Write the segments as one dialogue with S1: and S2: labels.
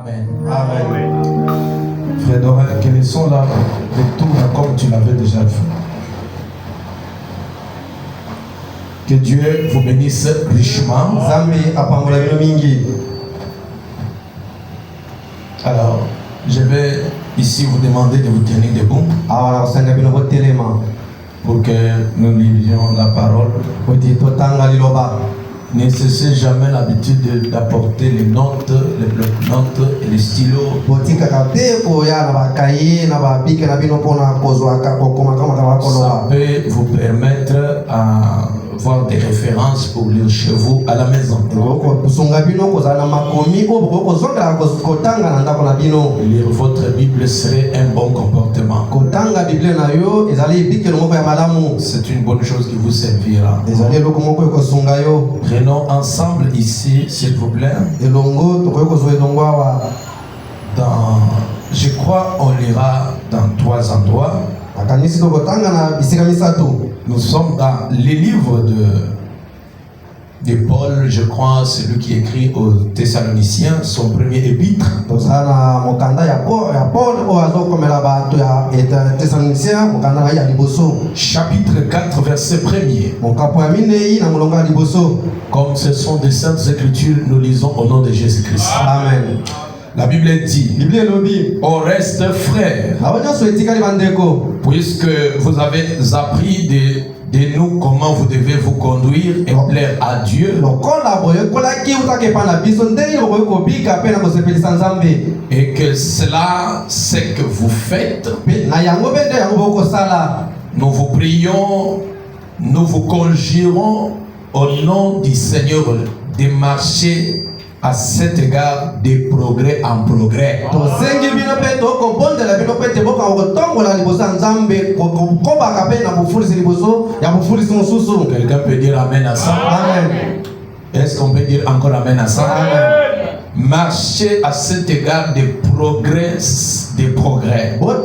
S1: Amen.
S2: Amen.
S1: Frère Dorin, que les sons là retournent comme tu l'avais déjà fait. Que Dieu vous bénisse richement.
S2: Zambi apangola bino mingi.
S1: Alors, je vais ici vous demander de vous tenir debout
S2: Awala kusanga bino botelema.
S1: pour que nous lisions la parole.
S2: Oti totanga liloba.
S1: Ne cessez jamais l'habitude d'apporter les notes, les blocs-notes et les stylos.
S2: Botika kape ko ya na bakaye na babike na bino pona kozwa ka kokoma kama
S1: Ça
S2: koloba.
S1: peut vous permettre à voir des références pour lire chez vous à la maison.
S2: Ngoko kusunga bino kozana makomi oboko kozongela kotanga na ndako na bino.
S1: Lire votre Bible serait un bon comportement.
S2: Kotanga Bible na yo ezali bike moko ya malamu.
S1: C'est une bonne chose qui vous servira.
S2: Ezali loko moko kosunga yo.
S1: Prenons ensemble ici, s'il vous plaît.
S2: Elongo tokoyo kozwa elongo awa.
S1: Je crois on lira dans 3 endroits.
S2: Akanisi tokotanga na bisika misato.
S1: Nous sommes dans les livres de Paul, je crois, celui qui écrit aux Thessaloniciens, son premier épître.
S2: Tozana mokanda ya Paul o azokomela bato ya Thessaloniciens mokanda ya liboso.
S1: Chapitre 4, verset 1er.
S2: Mokapo ya minei na molonga liboso.
S1: Comme ce sont des saintes écritures, nous lisons au nom de Jésus-Christ.
S2: Amen.
S1: La Bible dit,
S2: Bible lobi.
S1: on reste frères, puisque vous avez appris de nous comment vous devez vous conduire et plaire à Dieu. Et que cela, c'est que vous faites. Nous vous prions, nous vous conjurons au nom du Seigneur de marcher à cet égard des progrès en progrès. Quelqu'un peut dire amen à ça?
S2: Amen.
S1: Est-ce qu'on peut dire encore amen à ça?
S2: Amen.
S1: Marcher à cet égard des progrès, des progrès. 3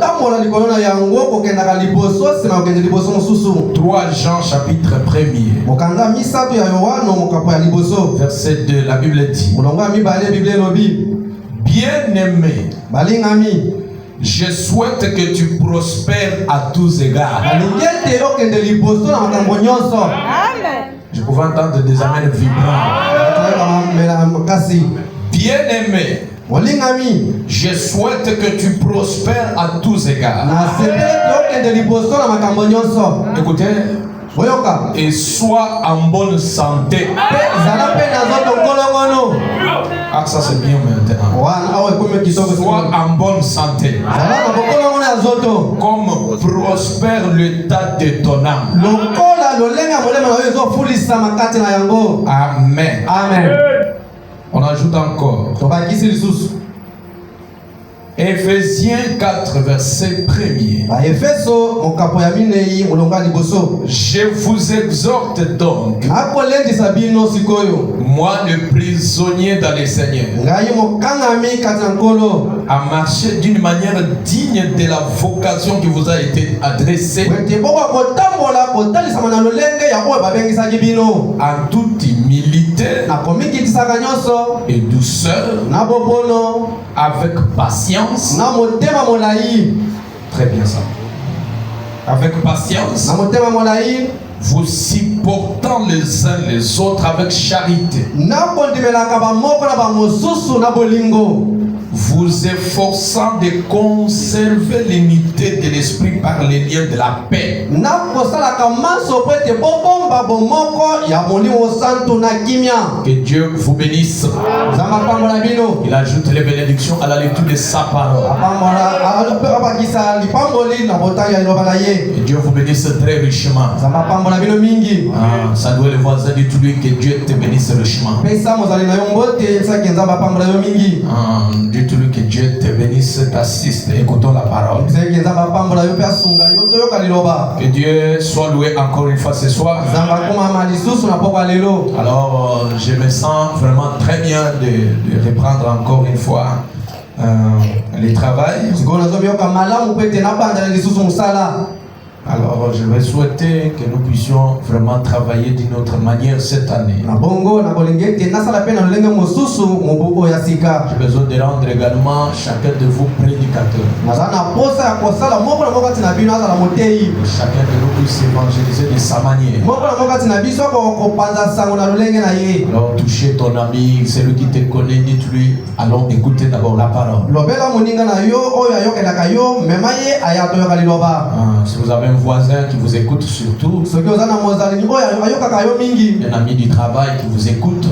S1: Jean chapitre 1er. Verset 2, la Bible dit, bien-aimé, je souhaite que tu prospères à tous égards. Je pouvais entendre des amens vibrants. Bien-aimé, je souhaite que tu prospères à tous égards. Écoutez, et sois en bonne santé. Ah, ça c'est bien maintenant. Sois en bonne santé. Comme prospère l'état de ton âme. Amen.
S2: Amen.
S1: On ajoute encore. Éphésiens 4, verset 1er. Je vous exhorte donc, moi le prisonnier dans le Seigneur, à marcher d'une manière digne de la vocation qui vous a été adressée, en toute humilité et douceur, avec patience. Très bien ça. Avec patience, vous supportant les uns les autres avec charité, vous efforçant de conserver l'unité de l'esprit par les liens de la paix. Que Dieu vous bénisse. Il ajoute les bénédictions à la lecture de sa parole. Que Dieu vous bénisse très richement. Ça doit le voisin du tout lui que Dieu te bénisse richement. Dites-lui que Dieu te bénisse, t'assiste, écoutons la parole. Que Dieu soit loué encore une fois ce soir. Alors, je me sens vraiment très bien de reprendre encore une fois le travail. Alors, je vais souhaiter que nous puissions vraiment travailler d'une autre manière cette année. J'ai besoin de rendre également chacun de vous prédicateur. Chacun de nous puisse évangéliser de sa manière. Alors, touchez ton ami, celui qui te connaît, dites-lui, allons écouter d'abord la parole. Si vous avez un voisin qui vous écoute surtout, un ami du travail qui vous écoute,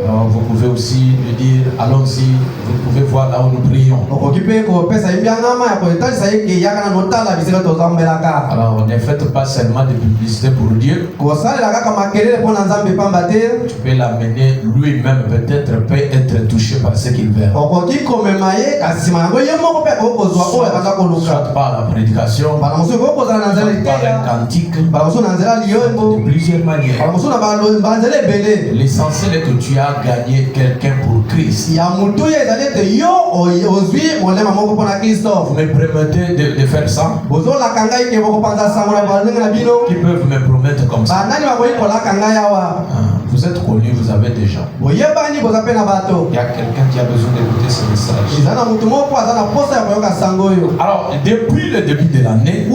S1: alors vous pouvez aussi lui dire, allons-y, vous pouvez voir là où nous prions. Alors ne faites pas seulement de publicité pour Dieu. Tu peux l'amener lui-même, peut-être peut être touché par ce qu'il verra. Soit par la prédication, soit par un cantique, de plusieurs manières. L'essentiel est que tu as gagné quelqu'un pour Christ. Vous me permettez de faire ça? Qui peuvent me promettre comme ça? Vous êtes connu, vous avez des gens. Il y a quelqu'un qui a besoin d'écouter ce message. Alors, depuis le début de l'année,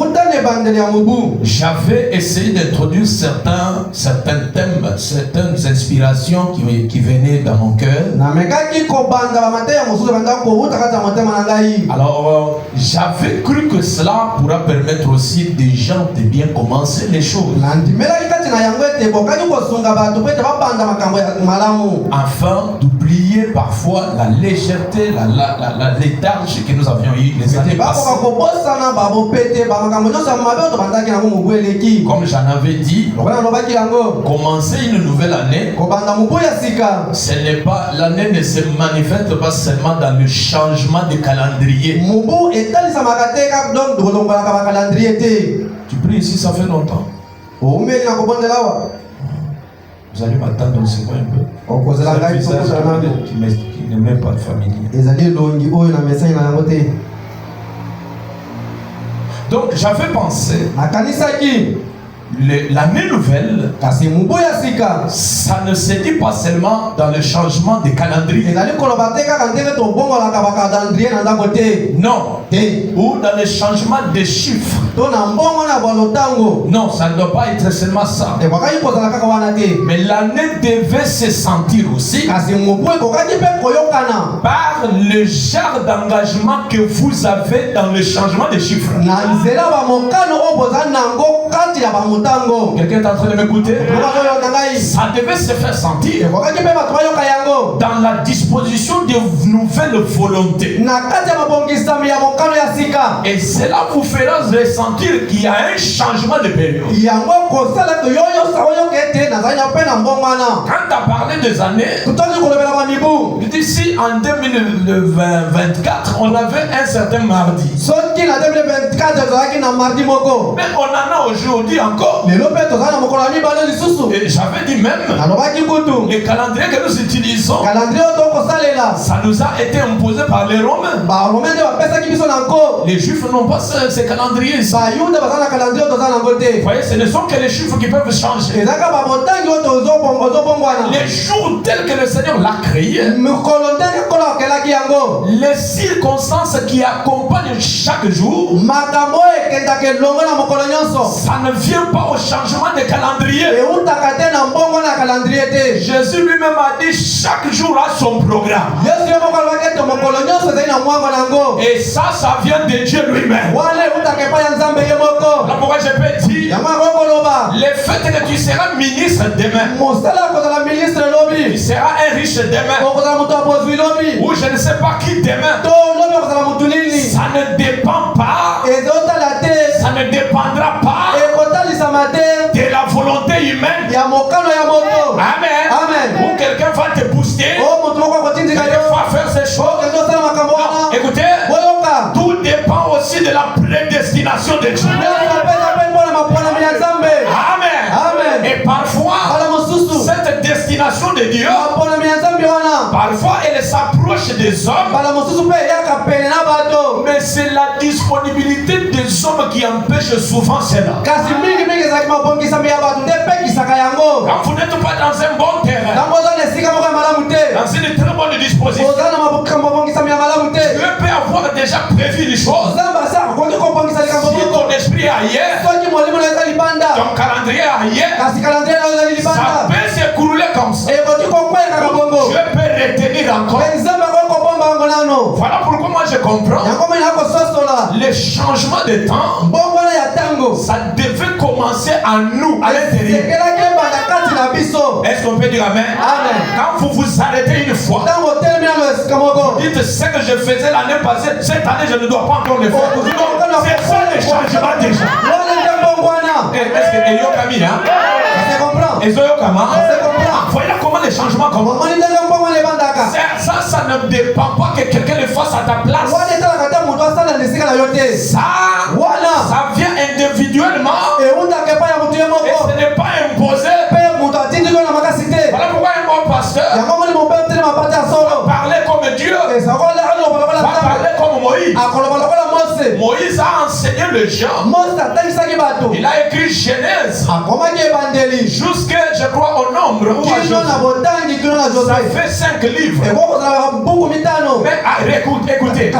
S1: j'avais essayé d'introduire certains thèmes, certaines inspirations qui venaient dans mon cœur. Alors, j'avais cru que cela pourra permettre aussi des gens de bien commencer les choses. Afin d'oublier parfois la légèreté, la léthargie que nous avions eu les années passées. Comme j'en avais dit, commencer une nouvelle année, l'année ne se manifeste pas seulement dans le changement de calendrier. Tu pries ici, ça fait longtemps. Vous allez m'attendre un second un peu. Qui n'est même pas familier. Donc j'avais pensé l'année nouvelle, ça ne se dit pas seulement dans le changement de calendrier. Non. Ou dans le changement de chiffres. Non, ça ne doit pas être seulement ça. Mais l'année devait se sentir aussi par le genre d'engagement que vous avez dans le changement de chiffres. Quelqu'un est en train de m'écouter? Ça devait se faire sentir dans la disposition de nouvelles volontés. Et cela vous fera ressentir qu'il y a un changement de période. Quand tu as parlé des années, d'ici en 2024, on avait un certain mardi. Mais on en a aujourd'hui encore. Et j'avais dit même, les calendriers que nous utilisons, ça nous a été imposé par les Romains. Les Juifs n'ont pas ces calendriers. Vous voyez, ce ne sont que les chiffres qui peuvent changer. Les jours tels que le Seigneur l'a créé, les circonstances qui accompagnent chaque jour, ça ne vient pas au changement de calendrier. Jésus lui-même a dit chaque jour a son programme. Et ça vient de Dieu lui-même. Là pourquoi je peux dire, le fait que tu seras ministre demain, tu seras un riche demain, ou je ne sais pas qui demain, ça ne dépend pas, ça ne dépendra pas de la volonté humaine. Amen. Ou quelqu'un va te booster, quelqu'un va faire ces choses. Non, écoutez, tout dépend aussi de la prédestination de Dieu. Amen. Et parfois, cette destination de Dieu, parfois elle s'approche des hommes, mais c'est la disponibilité des hommes qui empêche souvent cela. Quand vous n'êtes pas dans un bon terrain, dans une très bonne disposition, Dieu peut avoir déjà prévu les choses. Si ton esprit est ailleurs, ton calendrier est ailleurs, ça peut s'écrouler comme ça. Dieu peut retenir encore. Voilà pourquoi moi je comprends. Le changement de temps, ça devait commencer en nous, à l'intérieur. Est-ce qu'on peut dire amen? Quand vous vous arrêtez une fois, dites ce que je faisais l'année passée, cette année je ne dois pas encore le faire. C'est ça le changement déjà. Est-ce que Elio Kami, hein? Voilà comment les changements commencent. Ça ne dépend pas que quelqu'un le fasse à ta place. Ça vient individuellement. Et ce n'est pas imposé. Voilà pourquoi un bon pasteur parlait comme Dieu, parlait comme Moïse. Moïse a enseigné les gens. Il a écrit Genèse jusqu'à, je crois, au nombre. Ça fait 5 livres. Mais écoutez,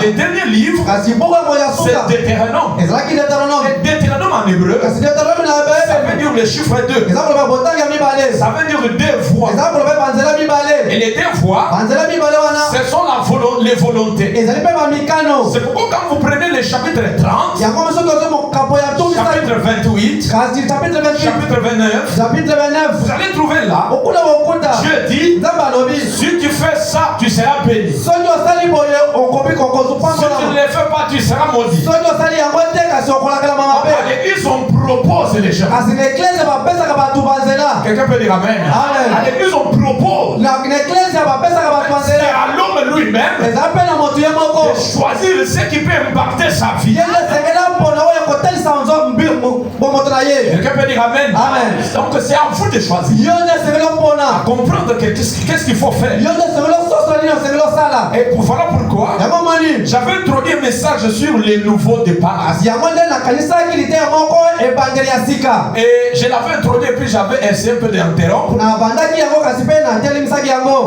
S1: les derniers livres, c'est Deutéronome. Deutéronome en hébreu, ça veut dire le chiffre 2. Ça veut dire 2 voix. Et les 2 voix, ce sont les volontés. C'est pourquoi quand vous prenez le chapitre 30, chapitre 28, chapitre 29, vous allez trouver là, Dieu dit, si tu fais ça, tu seras béni. Si tu ne le fais pas, tu seras maudit. L'église, on propose les gens. Quelqu'un peut dire amen. À l'église, on propose. C'est à l'homme lui-même de choisir ce qui peut impacter sa vie. Quelqu'un peut dire amen. Donc c'est à vous de choisir. À comprendre qu'est-ce qu'il faut faire. Et voilà pourquoi j'avais introduit un message sur les nouveaux départs. Et je l'avais introduit et puis j'avais essayé un peu d'interrompre.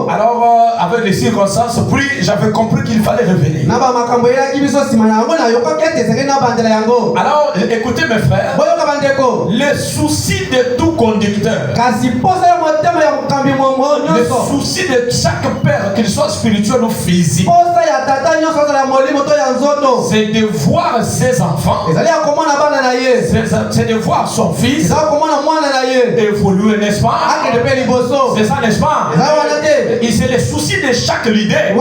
S1: Alors avec les circonstances, puis j'avais compris qu'il fallait revenir. Alors écoutez mes frères, le souci de tout conducteur, le souci de chaque père, qu'il soit spirituel ou physique, c'est de voir ses enfants, c'est de voir son fils évoluer, n'est-ce pas? C'est ça, n'est-ce pas? Et c'est le souci de chaque leader.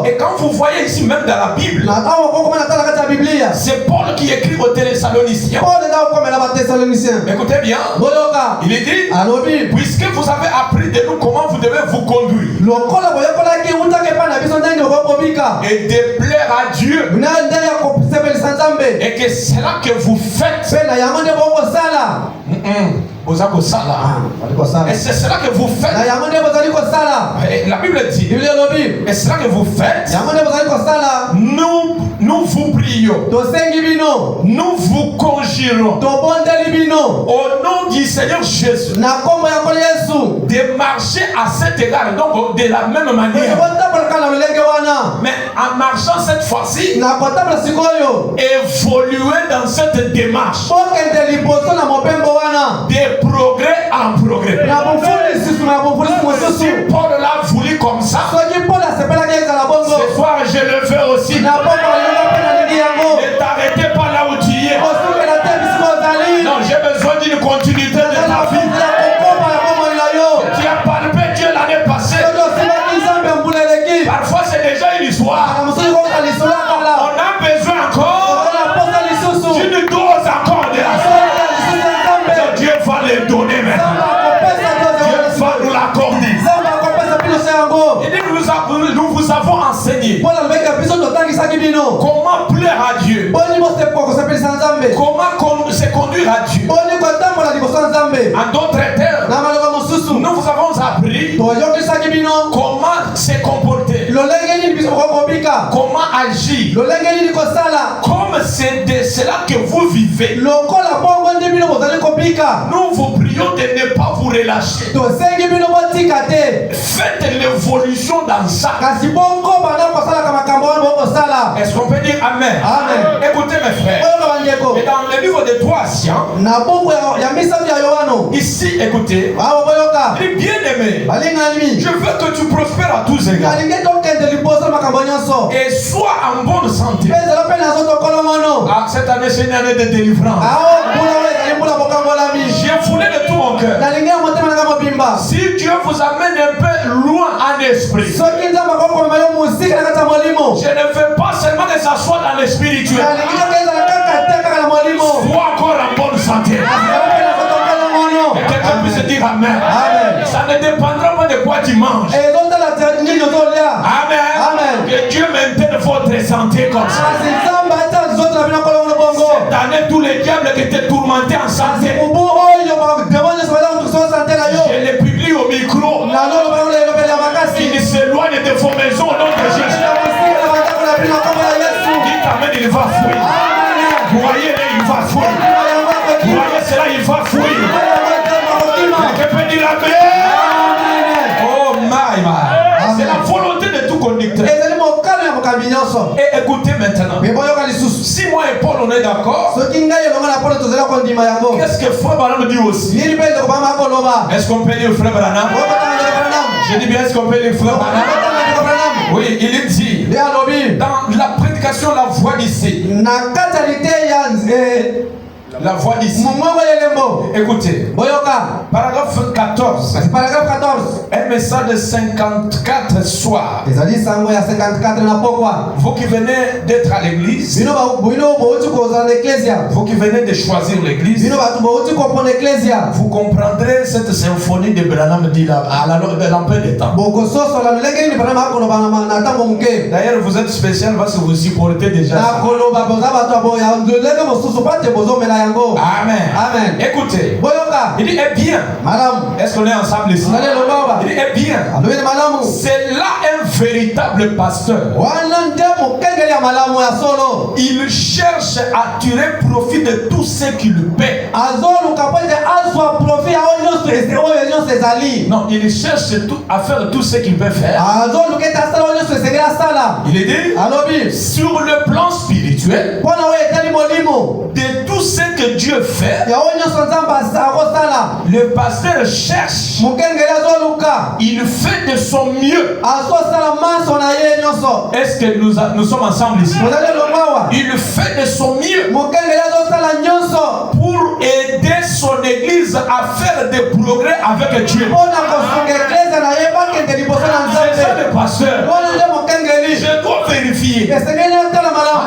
S1: Et quand vous voyez ici même dans la Bible, c'est Paul qui écrit aux Thessaloniciens. Écoutez bien, il est dit, puisque vous avez appris de nous comment vous devez vous conduire et de plaire à Dieu, et que c'est là que vous faites. Et c'est cela que vous faites. La Bible dit, et c'est cela que vous faites. Nous vous prions, nous vous conjurons au nom du Seigneur Jésus de marcher à cet égard, donc de la même manière, mais en marchant cette fois-ci, évoluer dans cette démarche de progrès en progrès. Si Paul l'a voulu comme ça, ce soir je le fais aussi. Ne t'arrêtez pas là où tu es. Non, j'ai besoin d'une continuité de ta vie. Tu as palpé Dieu l'année passée. Parfois c'est déjà une histoire. On a besoin encore d'une dose encore de la foi. Dieu va les donner maintenant. Dieu va nous l'accorder. Et nous vous avons enseigné comment plaire à Dieu, comment se conduire à Dieu. En d'autres termes, nous vous avons appris comment comment agir, comme c'est de cela que vous vivez. Nous vous prions de ne pas vous relâcher. Faites l'évolution dans ça. Est-ce qu'on peut dire Amen?
S2: Amen.
S1: Écoutez mes frères, et dans le livre de 3 Anciens, ici, écoutez, il est bien aimé. Je veux que tu prospères à tous égards et sois en bonne santé. Ah, cette année, c'est une année de délivrance. J'ai voulu de tout mon cœur. Si Dieu vous amène un peu loin en esprit, je ne veux pas seulement que ça soit dans le spirituel. Sois encore en bonne santé. Et quelqu'un puisse dire Amen. Ça ne dépendra pas de quoi tu manges. Amen. Que Dieu maintienne votre santé comme ça. Cette année, tous les diables qui étaient tourmentés en santé, je les publie au micro. Ils s'éloignent de vos maisons au nom de Jésus. Dites Amen, il va fuir. Voyez-le, il va fuir. Voyez cela, il va fuir. Je peux dire Amen. Oh my. C'est la volonté de tout conducteur. Et écoutez maintenant. Si moi et Paul on est d'accord, qu'est-ce que Frère Branham dit aussi? Est-ce qu'on peut dire Frère Branham? Je dis bien, est-ce qu'on peut dire Frère Branham? Oui, il dit dans la prédication la voix d'ici. La voix d'ici. Écoutez, paragraphe 14. Un message de 54 soirs. Vous qui venez d'être à l'église, vous qui venez de choisir l'église, vous comprendrez cette symphonie de Branham dit à la peu de temps. D'ailleurs, vous êtes spécial parce que vous supportez déjà ça. Amen. Écoutez. Il dit, eh bien. Est-ce qu'on est ensemble ici? Il dit, eh bien. C'est là un véritable pasteur. Il cherche à tirer profit de tout ce qui lui paie. Non, il cherche à faire tout ce qu'il peut faire. Il est dit, sur le plan spirituel, de tout ce que Dieu fait, le pasteur cherche, il fait de son mieux. Est-ce que nous sommes ensemble ici? Il fait de son mieux pour aider son église à faire des progrès avec Dieu. C'est ça le pasteur. Je dois vérifier.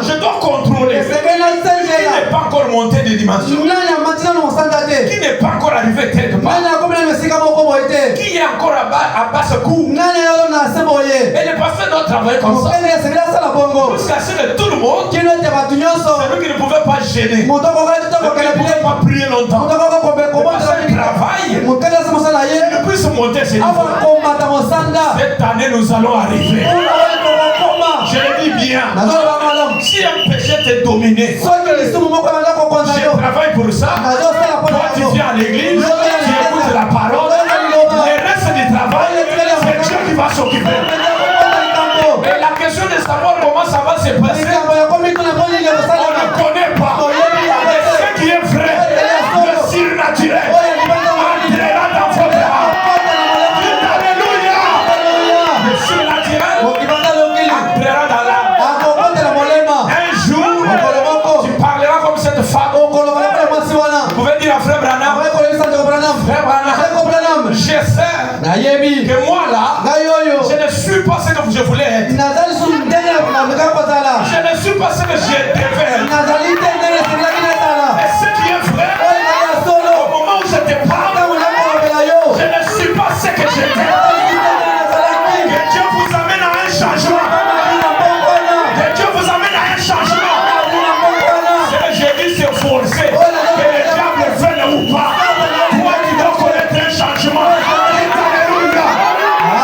S1: Je dois contrôler. Qui n'est pas encore monté de dimension. Qui n'est pas encore arrivé quelque part. Qui est encore à bas ce coup. Et le pasteur doit travailler comme ça. Jusqu'à ce que tout le monde, celui qui ne pouvait pas gêner, celui qui ne pouvait pas prier longtemps, le pasteur travaille, il ne puisse monter ses niveaux. Cette année nous allons arriver. Je le dis bien. Si un péché t'est dominé, je travaille pour ça. Toi tu viens à l'église, tu écoutes la parole. Le reste du travail, c'est Dieu qui va s'occuper. Et la question de savoir comment ça va se passer, on ne connaît pas. Mais ce qui est vrai, le surnaturel, entrera dans votre âme. Alléluia. Le surnaturel entrera dans l'âme. Un jour, tu parleras comme cette femme. Vous pouvez dire à Frère Branham, Frère Branham, je sais que moi là, je ne suis pas ce que je voulais être. Je ne suis pas ce que je devais être. Et ce qui est vrai, au moment où je te parle, je ne suis pas ce que j'étais. Que Dieu vous amène à un changement. Que Dieu vous amène à un changement. Ce que j'ai dit, c'est forcé. Que le diable vienne ou pas. Toi, tu dois connaître un changement.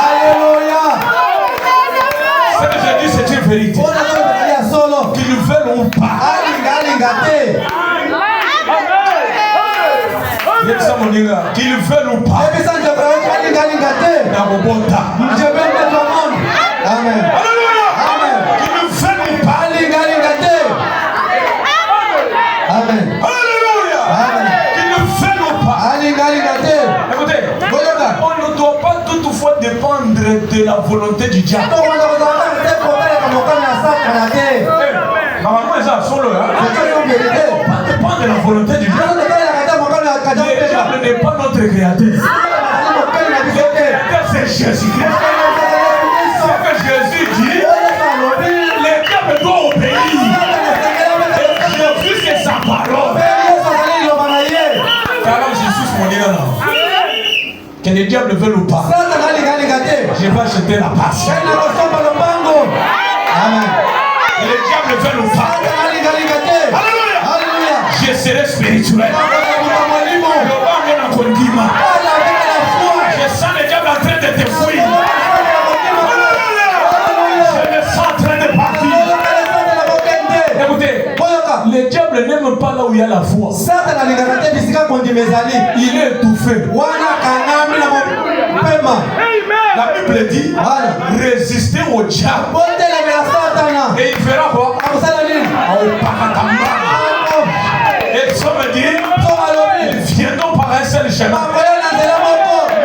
S1: Alléluia. Ce que j'ai dit, c'est une vérité. Qu'ils veulent ou pas.
S2: Je vais mettre au monde. Amen.
S1: Alléluia.
S2: Amen.
S1: Qu'ils veulent ou pas.
S2: Amen.
S1: Alléluia.
S2: Amen.
S1: Qu'ils veulent ou pas. Écoutez, on ne doit pas toutefois dépendre de la volonté du diable. Normalement, ils sont solo. On ne doit pas dépendre de la volonté du diable. Le diable n'est pas notre créateur. Le créateur, c'est Jésus-Christ. Ce que Jésus dit, le diable doit obéir. Et Jésus, c'est sa parole. Alors Jésus, mon Dieu, là. Que le diable veuille ou pas, je vais acheter la passe.
S2: Amen.
S1: Que le diable veuille ou pas. Alléluia. Je serai spirituel. Je sens le diable en train de te fuir. Je le sens en train de partir. Écoutez, le diable n'aime pas là où il y a la foi. Il est étouffé. La Bible dit résister au diable. Et il fera quoi? Et ça me dit ils viendront par un seul chemin.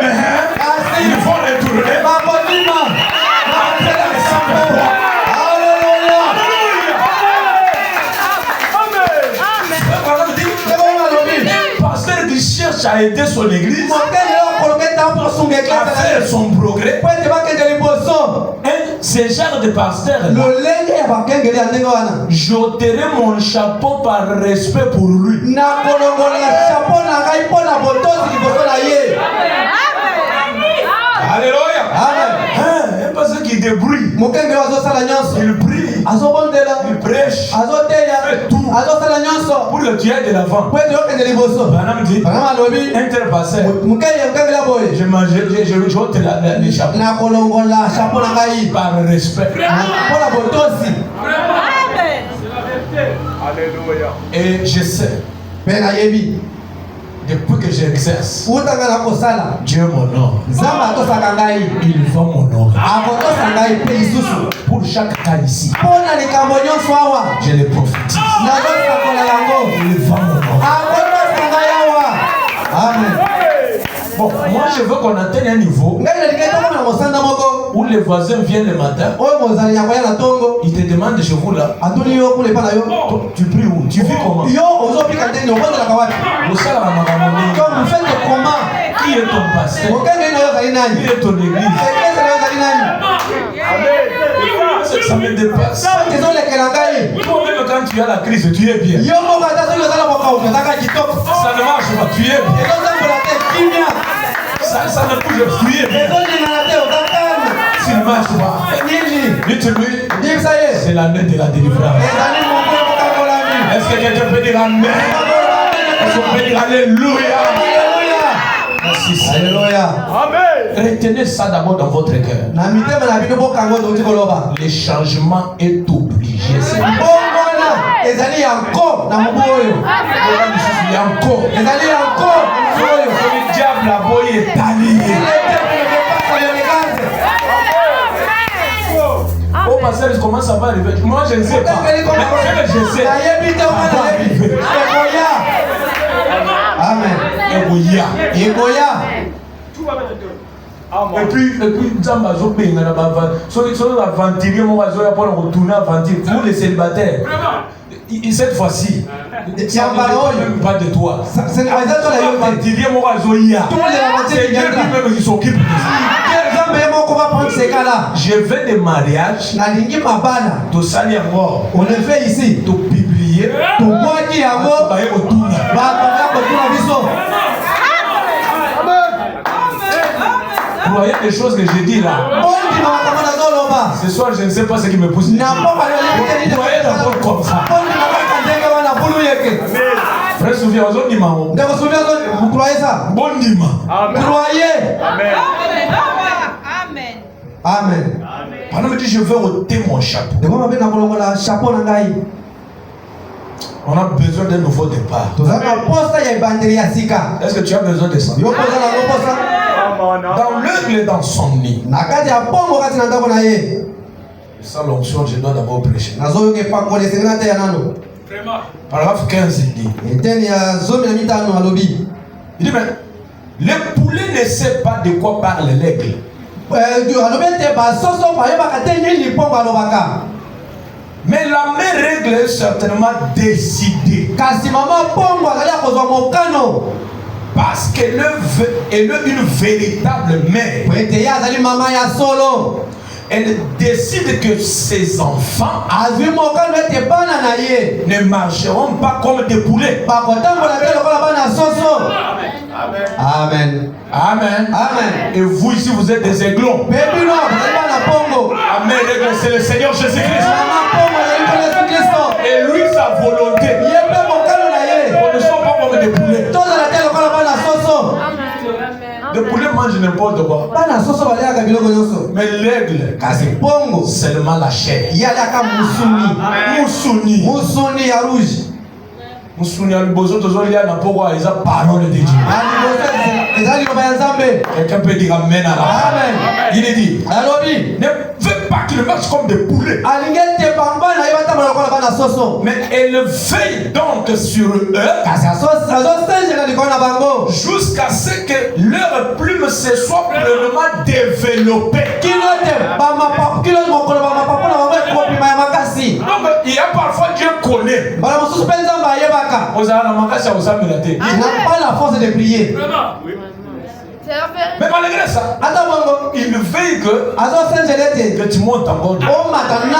S1: Mais ils vont retourner. Pasteur qui cherche à aider son église à faire son progrès. Ce genre de pasteur, j'ôterai mon chapeau par respect pour lui. Alléluia. Un pasteur qui débrouille. Il prie. Il prêche. Il fait tout pour le tuer de l'avant. Banam dit, un tel pasteur, je ôte les chapeaux par respect. Alléluia. Et je sais, depuis que j'exerce, Dieu m'honore. Il va m'honorer. Pour chaque cas ici, je le prophétise. Il va m'honorer.
S2: Amen.
S1: Bon, moi je veux qu'on atteigne un niveau où les voisins viennent le matin. Ils te demandent chez vous là. Tu pries où? Tu vis comment? Qui est ton pasteur? Qui est ton église? Ça me dépasse. Toi-même quand tu as la crise, tu es bien. Ça ne marche pas, tu es bien. Ça ne bouge pas, tu es bien. Ça ne marche pas. Dites-lui, c'est l'année de la délivrance. Est-ce que quelqu'un peut dire amen? Est-ce qu'on peut dire alléluia? Merci Seigneur. Amen. Retenez ça d'abord dans votre cœur. Le changement est obligé. Le diable a beau est allié. Oh, pasteur, comment ça va arriver? Moi, je ne sais pas. Mais je sais. Ça va arriver.
S2: Amen.
S1: Et puis, pour les célibataires, cette fois-ci, ça ne dépend même pas de toi. C'est Dieu lui-même qui s'occupe de ça. Je vais des mariages, tout ça y est mort.
S2: On le fait ici.
S1: Tout publier,
S2: tout moi qui a mort,
S1: vous voyez les choses que j'ai dit là. Ce soir, je ne sais pas ce qui me pousse. Vous voyez d'abord comme ça. Frère Soufia, vous croyez ça? Bon Dima.
S2: Croyez.
S3: Amen.
S2: Amen.
S1: Pendant que je veux ôter mon chapeau. On a besoin d'un nouveau départ. Est-ce que tu as besoin de ça? Dans l'œuvre et dans son nid. Sans l'onction, je dois d'abord prêcher. Paragraphe 15, il dit. Il dit, mais le poulet ne sait pas de quoi parle l'aigle. Mais la mère règle est certainement décidée. Parce qu'elle est une véritable mère. Elle décide que ses enfants ne marcheront pas comme des poulets.
S2: Amen.
S1: Amen. Amen. Et vous ici, vous êtes des aiglons. Amen. C'est le Seigneur Jésus-Christ. Et lui, sa volonté. On ne sont pas comme des poulets. Le poulet mange n'importe quoi. Mais l'aigle, seulement la chair. Moussouni à rouge. Moussouni à l'bozo, toujours il y a la parole de Dieu. Quelqu'un peut dire amen à la. Amen. Il est dit, ne fais pas qu'il marche comme des poulets. Mais elle veille donc sur eux jusqu'à ce que leur plume se soit pleinement développée. Donc il y a parfois Dieu connaît. Il n'a
S2: pas la force de prier.
S1: Mais malgré ça, il veille que tu montes encore. Mais au matin,
S2: il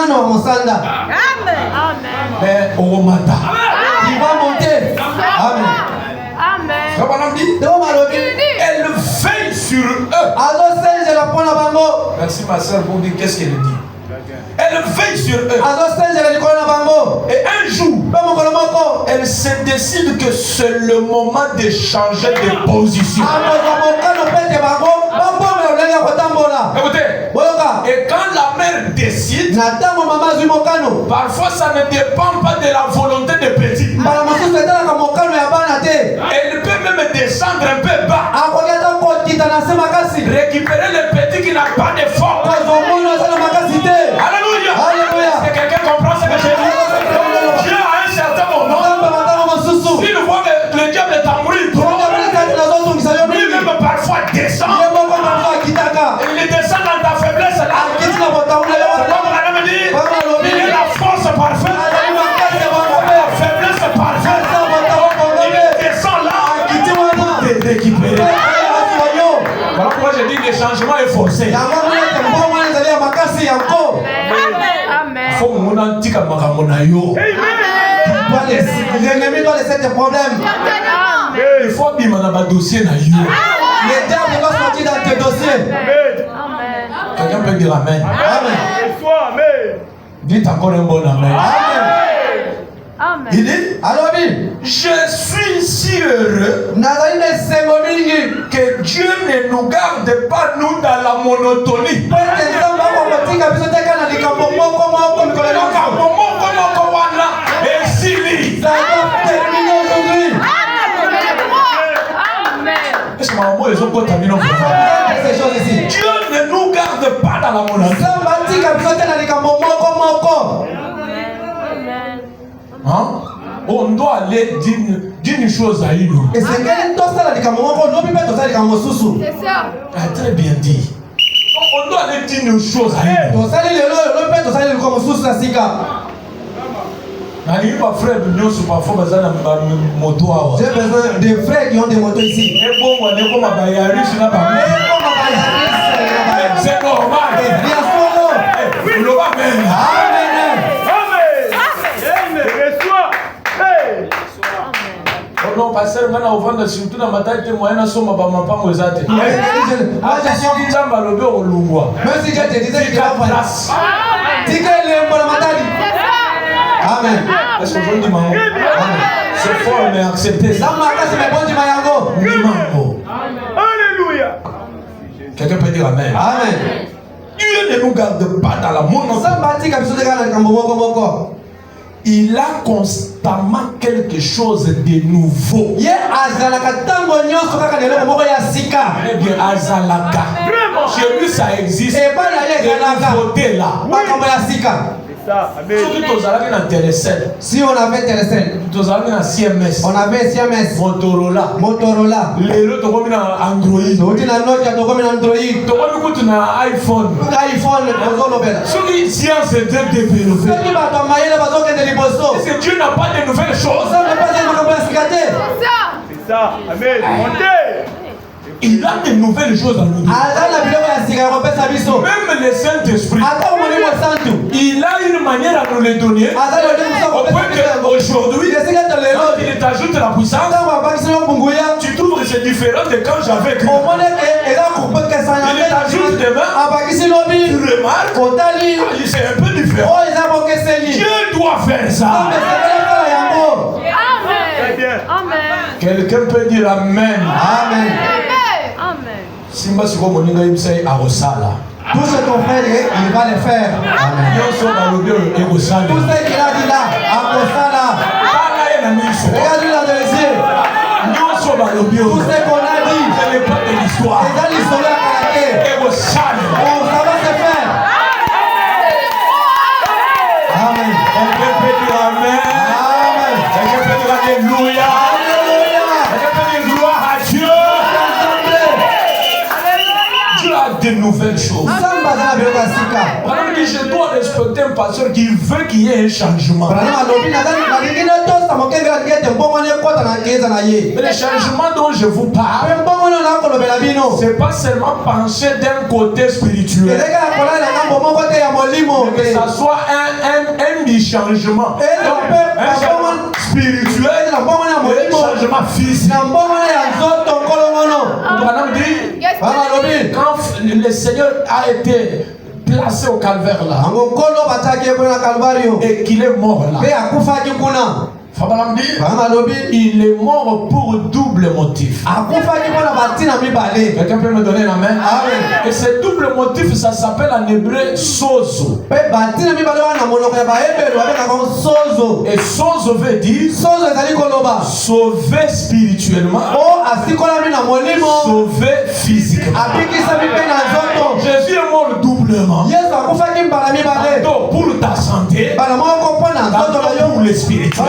S2: va monter. Amen.
S1: Elle veille sur eux. Merci ma soeur pour dire qu'est-ce qu'elle dit. Elle veille sur eux. Et un jour, elle se décide que c'est le moment de changer de position. Écoutez, et quand la mère décide, parfois ça ne dépend pas de la volonté des petits. Elle peut même descendre un peu bas, récupérer le petit qui n'a pas de force. Alléluia. Est-ce que quelqu'un comprend ce que je dis? Dieu à un certain moment, s'il voit que le diable est amoureux trop, lui-même parfois descend. Il descend dans ta faiblesse là. C'est comme on me dit, il est la force parfaite, la faiblesse parfaite. Il descend là pour te récupérer. Voilà pourquoi je dis que le changement est forcé.
S2: L'ennemi doit laisser tes problèmes.
S1: Il faut bien un dossier.
S2: Les diables doivent sortir dans tes dossiers.
S1: Quelqu'un peut dire amen.
S2: Amen.
S1: Dites encore un bon amen.
S3: Amen.
S1: Il dit, je suis si heureux que Dieu ne nous garde pas nous dans la monotonie. Et si ça va terminer aujourd'hui. Est-ce que maman ils ont contaminé nos Dieu ne nous garde pas dans la monotonie. Hein? On doit aller d'une chose à une autre.
S3: C'est ça.
S1: Très bien dit. On doit aller d'une chose à une autre. J'ai besoin
S2: de frères qui ont des motos ici.
S1: C'est normal. Non, pasteur, maintenant, on va surtout dans ma tête, moi, je suis en train de
S2: même si Dieu te disait qu'il va faire. Amen.
S1: Est-ce que vous dites maman? C'est fort, mais acceptez ça. Alléluia. Quelqu'un peut dire amen.
S2: Amen.
S1: Dieu ne nous garde pas dans la monotonie. il a constamment quelque chose de nouveau.
S2: Ye azalaka tango nyonso kaka lelo moko ya sika.
S1: Eh bien, azalaka. Chez lui, ça existe.
S2: Et pas la
S1: des nouveautés là.
S2: Makambo ya sika.
S1: Surtout aux Arabes dans Télécel.
S2: Si on avait Télécel,
S1: aux Arabes dans CMS.
S2: on avait CMS,
S1: Motorola.
S2: Les
S1: autres ont Android.
S2: on a Nokia, on a Android.
S1: On a iPhone.
S2: iPhone,
S1: ce qui science est développée. Est-ce que Dieu n'a pas de nouvelles choses?
S3: C'est ça.
S4: Amen.
S1: Il a de nouvelles choses à nous dire. Même le Saint-Esprit, il a une manière à nous les donner. Au point qu'aujourd'hui, quand il t'ajoute la puissance, tu trouves que c'est différent de quand j'avais écrit. Il t'ajoute demain, tu remarques, c'est un peu différent. Dieu doit faire ça.
S3: Amen.
S1: Quelqu'un peut dire Amen.
S2: Amen.
S1: Simba siko moninga imsai arosala.
S2: Tout ce qu'on fait, il va le faire. Amen.
S1: Yoso balobio egosala.
S2: Tout ce qu'il a dit là, arosala. Regarde-lui dans les yeux.
S1: Yoso balobio.
S2: Tout ce qu'on a dit,
S1: ce n'est pas de l'histoire.
S2: c'est dans l'histoire à laquelle
S1: Egosala.
S2: ça va se faire. Amen.
S1: Quelqu'un peut dire Amen.
S2: Amen.
S1: Quelqu'un peut dire Alléluia. Quelqu'un peut dire gloire à Dieu. Dieu a de nouvelles choses. Je dois respecter un pasteur qui veut qu'il y ait un changement. Mais le changement dont je vous parle, c'est pas seulement pencher d'un côté spirituel, que ça soit un changement. Un changement spirituel et un changement physique. Quand le Seigneur a été placé au calvaire là et qu'il est mort là, il est mort pour double motif. Quelqu'un peut me donner la main? Et ce double motif, ça s'appelle en hébreu sozo. Et sozo veut dire sauver spirituellement, sauver physiquement. Jésus est mort doublement. Pour ta santé, pour le spirituel.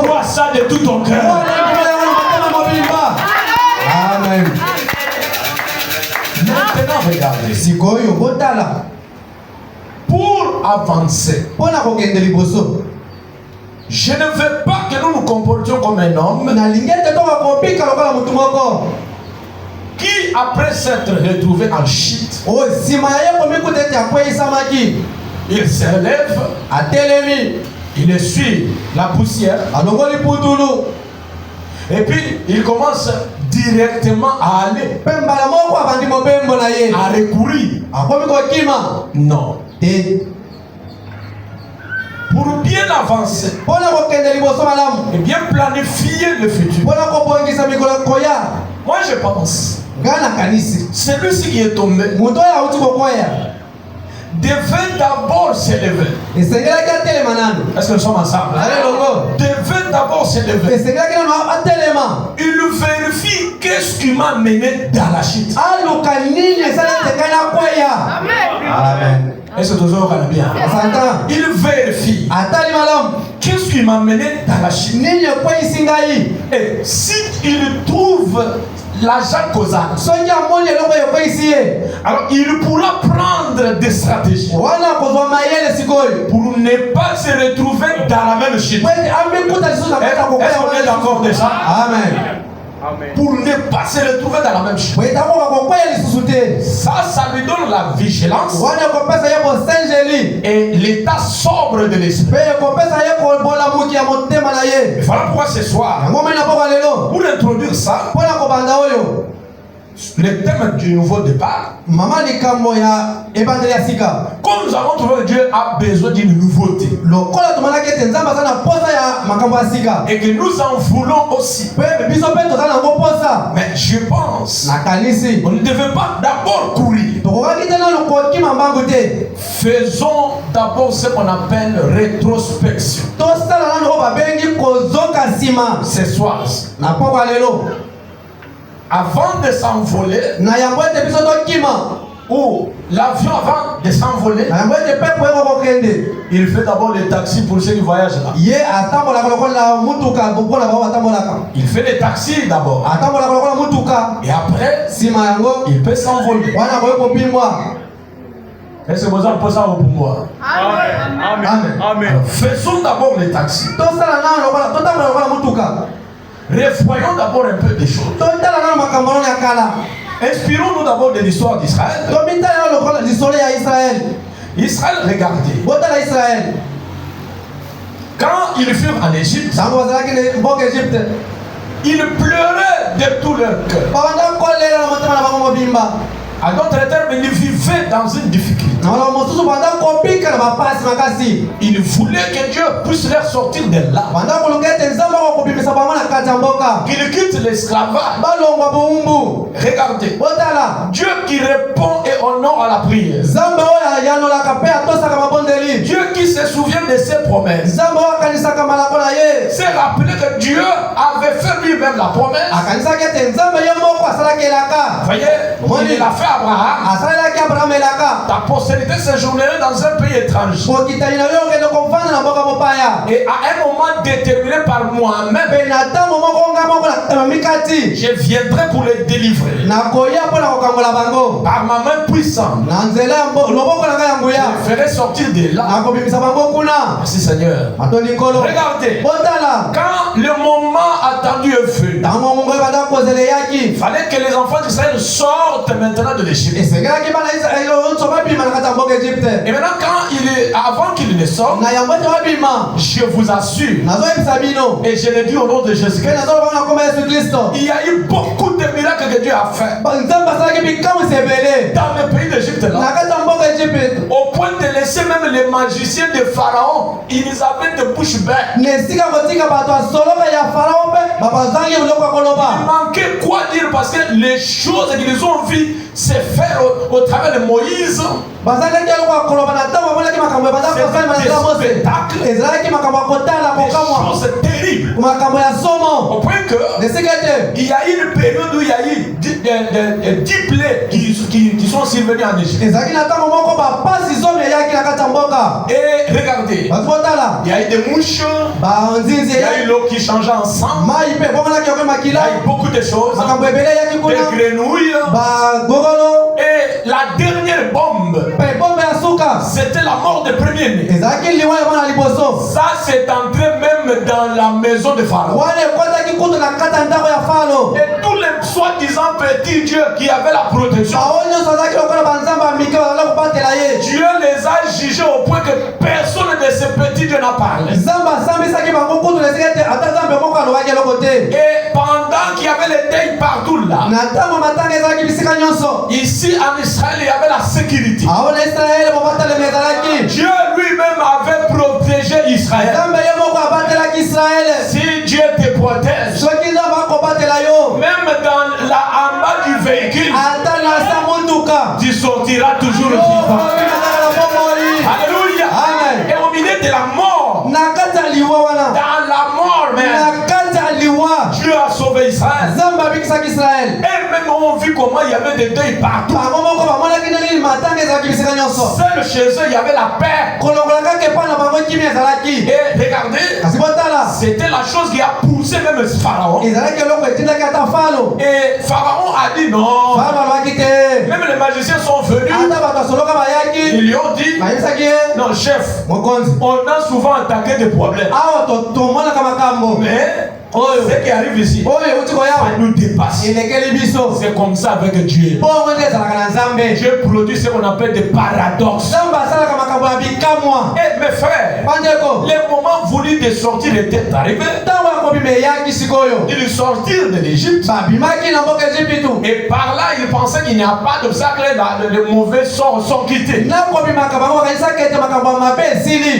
S1: Crois ça de tout ton cœur.
S2: Amen.
S1: Maintenant, regardez. Pour avancer, je ne veux pas que nous nous comportions comme un homme qui, après s'être retrouvé en chute, il s'élève, il essuie la poussière, et puis il commence directement à aller, à recourir. Non. Pour bien avancer et bien planifier le futur, moi je pense, celui-ci qui est tombé devait d'abord s'élever. Est-ce que nous sommes ensemble? Devait d'abord s'élever. Il vérifie qu'est-ce qui m'a mené dans la chute.
S3: Amen.
S1: Est-ce que toujours on bien? Il vérifie qu'est-ce qui m'a mené dans la chute. Et si il trouve l'argent causal, alors il pourra prendre des stratégies pour ne pas se retrouver dans la même chute. Est-ce qu'on est d'accord déjà?
S2: Amen.
S1: Pour ne pas se retrouver dans la même chute. Ça lui donne la vigilance et l'état sobre de l'esprit. Voilà pourquoi ce soir, pour introduire ça, le thème du nouveau départ.
S2: Mama likambo ya ebandeli ya sika.
S1: Comme nous avons trouvé que Dieu a besoin d'une nouveauté.
S2: Lokola tumana kete nzamba sana posa ya makambo ya sika.
S1: Et que nous en voulons aussi.
S2: Biso pe tozana ngo posa.
S1: Mais je pense.
S2: Na kanisi.
S1: On ne devait pas d'abord courir.
S2: Tokokaki tena lokoki mambango te.
S1: Faisons d'abord ce qu'on appelle rétrospection.
S2: Tosala na ngo babengi kozoka sima.
S1: Ce soir.
S2: Na poko lelo.
S1: Avant de s'envoler,
S2: na yango ete biso tokima
S1: ou l'avion avant de s'envoler,
S2: na yango ete pepo ekokokende,
S1: il fait d'abord le taxi pour ceux qui voyagent là.
S2: Ye atambolaka lokola mutuka mpona bao atambolaka.
S1: Il fait le taxi d'abord.
S2: Atambolaka lokola mutuka.
S1: Et après,
S2: sima yango,
S1: il peut s'envoler.
S2: Wana koyekopimwa.
S1: Est-ce que vous avez posé pour moi?
S3: Amen.
S1: Amen. Amen. Alors, faisons d'abord le taxi.
S2: Tosala na lokola totambola lokola mutuka.
S1: Revoyons d'abord un peu des choses. Inspirons-nous d'abord de l'histoire d'Israël. Israël, regardez. Quand ils furent en Égypte, ils pleuraient de tout leur cœur. À d'autres termes, ils vivaient dans une difficulté. Ils voulaient que Dieu puisse leur sortir de là. Qu'ils quittent l'esclavage. Regardez. Dieu qui répond et honore à la prière. Dieu qui se souvient de ses promesses. C'est rappelé que Dieu avait fait lui-même la promesse. Voyez, il a fait Abraham. Ta postérité séjournerait dans un pays étranger. Et à un moment déterminé par moi-même, je viendrai pour les délivrer. Par ma main puissante, je ferai sortir de là. Merci Seigneur. Regardez, quand le moment attendu est venu, il fallait que les enfants d'Israël sortent maintenant de l'Égypte. Et maintenant, avant qu'ils ne sortent, je vous assure, et je le dis au nom de Jésus-Christ, il y a eu beaucoup de miracles que Dieu a fait dans le pays d'Égypte là, au point de laisser même les magiciens de Pharaon, ils avaient des bouches bêtes. Il manquait quoi dire parce que les choses qu'ils ont vues se faire au travers de Moïse, des choses terribles. Au point que il y a eu une période où il y a eu 10 plaies qui sont survenues en Égypte. Et regardez, il y a eu des mouches, il y a eu l'eau qui changeait ensemble, il y a eu beaucoup de choses, des grenouilles. Et la dernière bombe, c'était la mort des premiers-nés. Ça s'est entré même dans la maison de Pharaon. Et tous les soi-disant petits dieux qui avaient la protection, Dieu les a jugés au point que personne de ces petits dieux n'a parlé. Et pendant qu'il y avait les deuils partout là, ici en Israël il y avait la sécurité. Dieu lui-même avait protégé Israël. Si Dieu te protège, même dans en bas du véhicule, tu sortiras toujours vivant. Alléluia. Amen. Et au milieu de la mort, dans la mort même, Dieu a sauvé Israël. Et même on vit comment il y avait des deuils partout. Seul chez eux il y avait la paix. Et regardez, c'était la chose qui a poussé même Pharaon. Et Pharaon a dit non. Même les magiciens sont venus. Ils lui ont dit non chef, on a souvent attaqué des problèmes. Mais ce qui arrive ici, ça nous dépasse. C'est comme ça avec Dieu. Dieu produit ce qu'on appelle des paradoxes. Et mes frères, les moments voulus de sortir étaient arrivés. Ils sortirent de l'Égypte. Et par là, ils pensaient qu'il n'y a pas d'obstacle, les mauvais sorts sont quittés.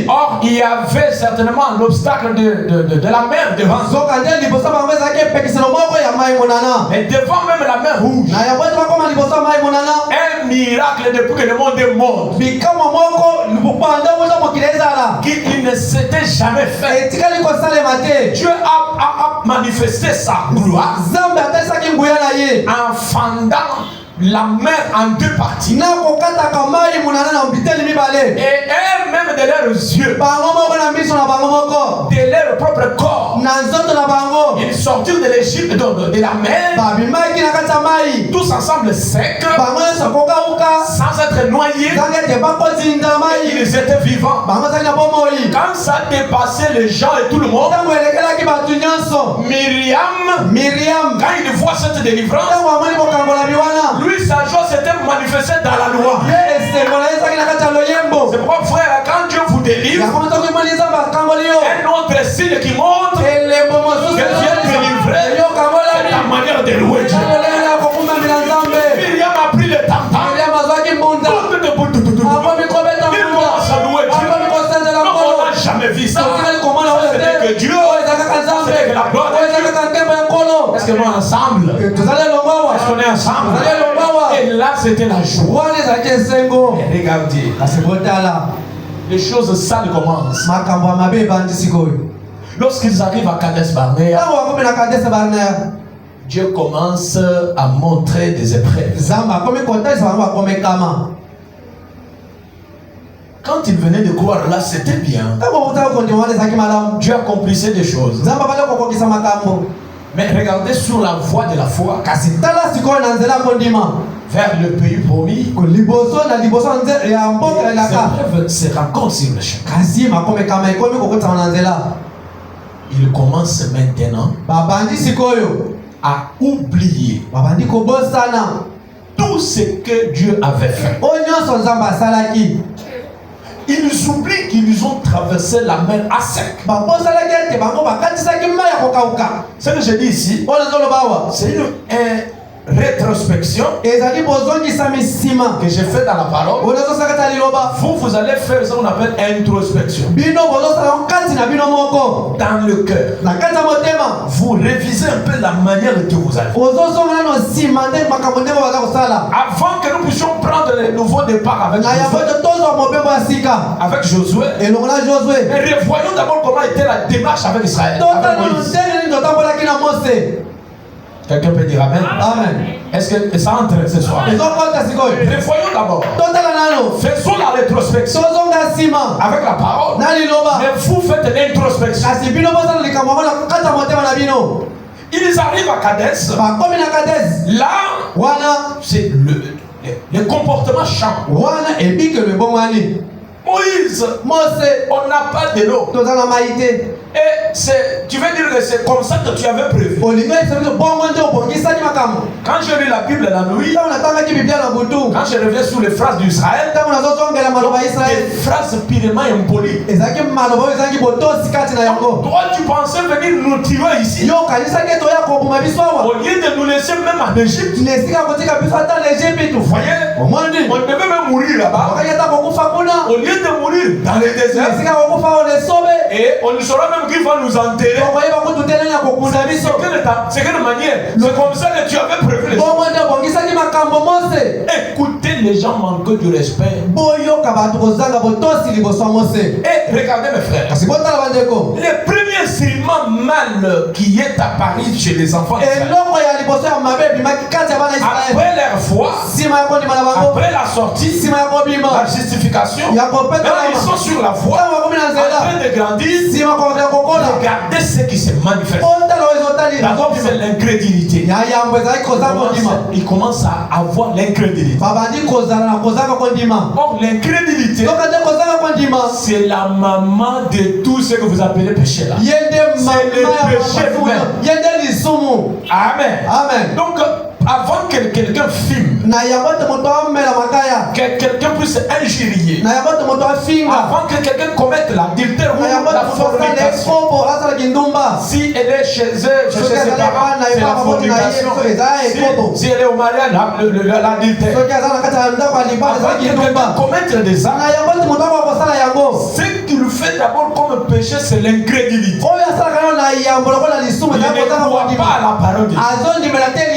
S1: Or, il y avait certainement l'obstacle de la mer devant. Et devant même la mer rouge, un miracle depuis que le monde est mort, qu'il ne s'était jamais fait. Dieu a manifesté sa gloire en fendant la mer en deux parties. Et même de leurs yeux, de leur propre corps, ils sortirent de l'Égypte, de la mer, tous ensemble secs, sans être noyés. Et ils étaient vivants. Quand ça dépassait les gens et tout le monde, Myriam, quand il voit cette délivrance, lui, sa joie s'était manifestée dans la loi. C'est pourquoi, frère, quand Dieu vous délivre, un autre signe qui montre que Dieu est délivré, c'est la manière de louer Dieu. Myriam a pris le tam-tam. Il commence à louer Dieu. Non, on n'a jamais vu ça. C'était que Dieu, c'était que la gloire de Dieu. Est-ce que nous ensemble? Est-ce qu'on est ensemble? Et là, c'était la joie. Et regardez, les choses sales commencent. Lorsqu'ils arrivent à Kadesh Barnea, Dieu commence à montrer des épreuves. Quand il venait de croire là, c'était bien. Dieu accomplissait des choses. Mais regardez sur la voie de la foi vers le pays promis. C'est encore sur le chemin. Il commence maintenant à oublier tout ce que Dieu avait fait. Ils oublient qu'ils ont traversé la mer à sec. Ce que je dis ici, c'est une rétrospection que j'ai fait dans la parole. Vous allez faire ce qu'on appelle introspection. Dans le cœur, vous révisez un peu la manière que vous allez. Avant que nous puissions prendre le nouveau départ avec Josué, et revoyons d'abord comment était la démarche avec Israël. Quelqu'un peut dire Amen.
S2: Amen.
S1: Est-ce que ça entre ce soir? Revoyons d'abord. Faisons la rétrospection avec la parole. Mais vous faites l'introspection. Ils arrivent à Kadesh. Là, c'est le comportement change. Moïse, on n'a pas de l'eau. Et tu veux dire que c'est comme ça que tu avais prévu. Quand je lis la Bible la nuit, quand je reviens sur les phrases d'Israël, des phrases purement impolies. Toi, tu pensais venir nous tuer ici. Au lieu de nous laisser même en Égypte. Vous voyez, on devait même mourir là-bas. Au lieu de mourir dans les déserts. Et on ne saura même qui va nous enterrer. C'est quelle manière? C'est comme ça que tu avais prévu les choses. Écoutez, les gens manquent du respect. Et regardez mes frères, le premier instrument mal qui est apparu chez les enfants d'Israël, après leur foi, après la sortie, la justification, ils sont sur la voie, en train de grandir. Regardez ce qui se manifeste. D'abord, c'est l'incrédulité. Il commence à avoir l'incrédulité. Or, l'incrédulité, c'est la maman de tout ce que vous appelez péché là. C'est le péché vous-même. Amen. Donc, avant que quelqu'un filme, que quelqu'un puisse injurier, avant que quelqu'un commette l'adultère ou la fornication, si elle est chez eux, chez ses parents, c'est la fornication. Si elle est au mariage, l'adultère. Avant que quelqu'un commette des actes, ce qu'il fait d'abord comme péché, c'est l'incrédulité. Il ne croit pas à la parole de Dieu.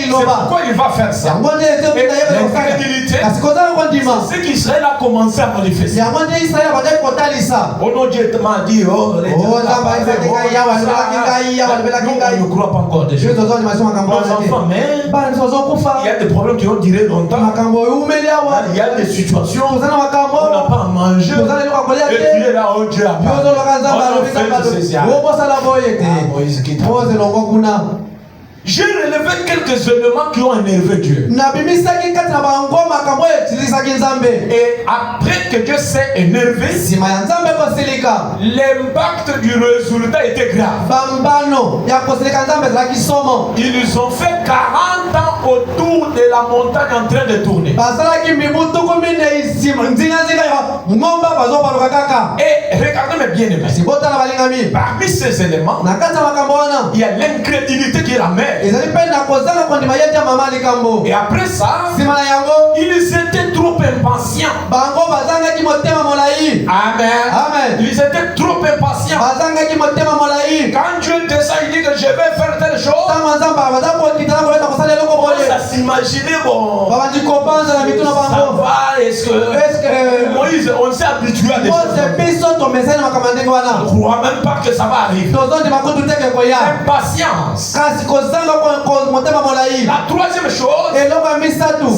S1: C'est pourquoi il va faire ça. L'incrédulité, c'est ce qu'Israël a commencé à manifester. Oh non, Dieu m'a dit, oh, on ne croit pas encore des choses. Nos enfants, mais il y a des problèmes qui ont duré longtemps. Il y a des situations où on n'a pas à manger. Et tu es là, oh Dieu, j'ai relevé quelques éléments qui ont énervé Dieu. Et après que Dieu s'est énervé, l'impact du résultat était grave. Ils ont fait 40 ans autour de la montagne en train de tourner. Et regardez mes bien-aimés, parmi ces éléments, il y a l'incrédulité qui est la mère. Et après ça, ils étaient trop impatients. Amen. Ils étaient trop impatients. Quand Dieu descend, il dit que je vais faire telle chose. Ça s'imaginer, bon. Ça va, est-ce que Moïse, on s'est habitué à des choses. On ne croit même pas que ça va arriver. Impatience. La troisième chose,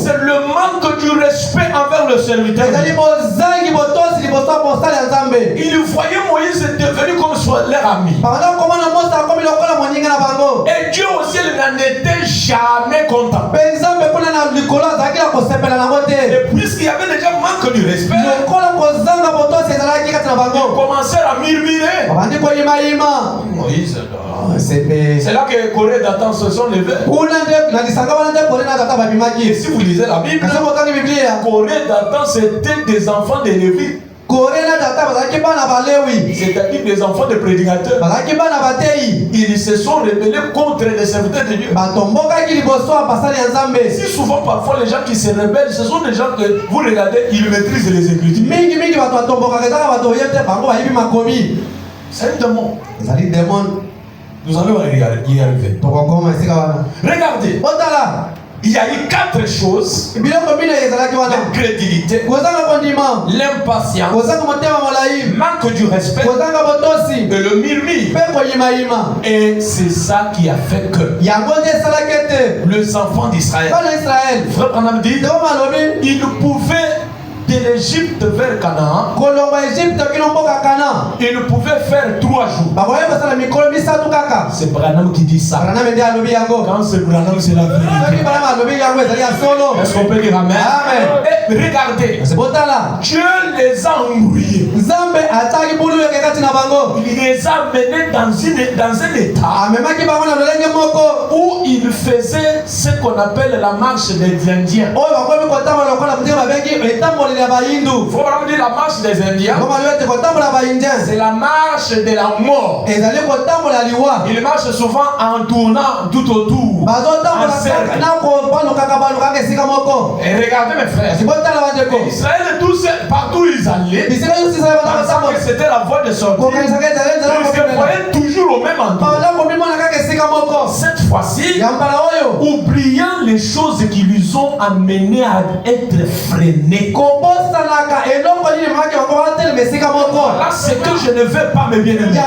S1: c'est le manque du respect envers le serviteur. Il voyait Moïse devenu comme leur ami. Et Dieu aussi n'en était jamais content. Et puisqu'il y avait déjà manque du respect, ils commencèrent à murmurer. Moïse, c'est là que Corée d'Atan se sont levés. Et si vous lisez la Bible, Corée d'Atan c'était des enfants de Lévi. C'est-à-dire des enfants de prédicateurs. Ils se sont rebellés contre les serviteurs de Dieu. Si souvent parfois les gens qui se rebellent, ce sont des gens que vous regardez, ils maîtrisent les Écritures. C'est un démon. Nous allons y arriver. Regardez. Il y a eu 4 choses: l'incrédulité, l'impatience, manque du respect et le murmure. Et c'est ça qui a fait que les enfants d'Israël, frère Branham dit, ils pouvaient de l'Égypte vers Canaan, ils ne pouvaient faire 3 jours. C'est Branham qui dit ça. Quand c'est Branham, c'est la vérité. Est-ce qu'on peut dire amen? Et regardez, Dieu les a embrouillés. Il les a menés dans un état où ils faisaient ce qu'on appelle la marche des Indiens. Il faut vraiment dire la marche des Indiens. C'est la marche de la mort. Ils marchent souvent en tournant tout autour, en cercle. Et regardez mes frères, Israël, partout où ils allaient, pensant que c'était la voie de sortie, ils se voyaient toujours au même endroit. Cette fois-ci, oubliant les choses qui lui ont amené à être freinés. Là, c'est que je ne vais pas me bien-aimer.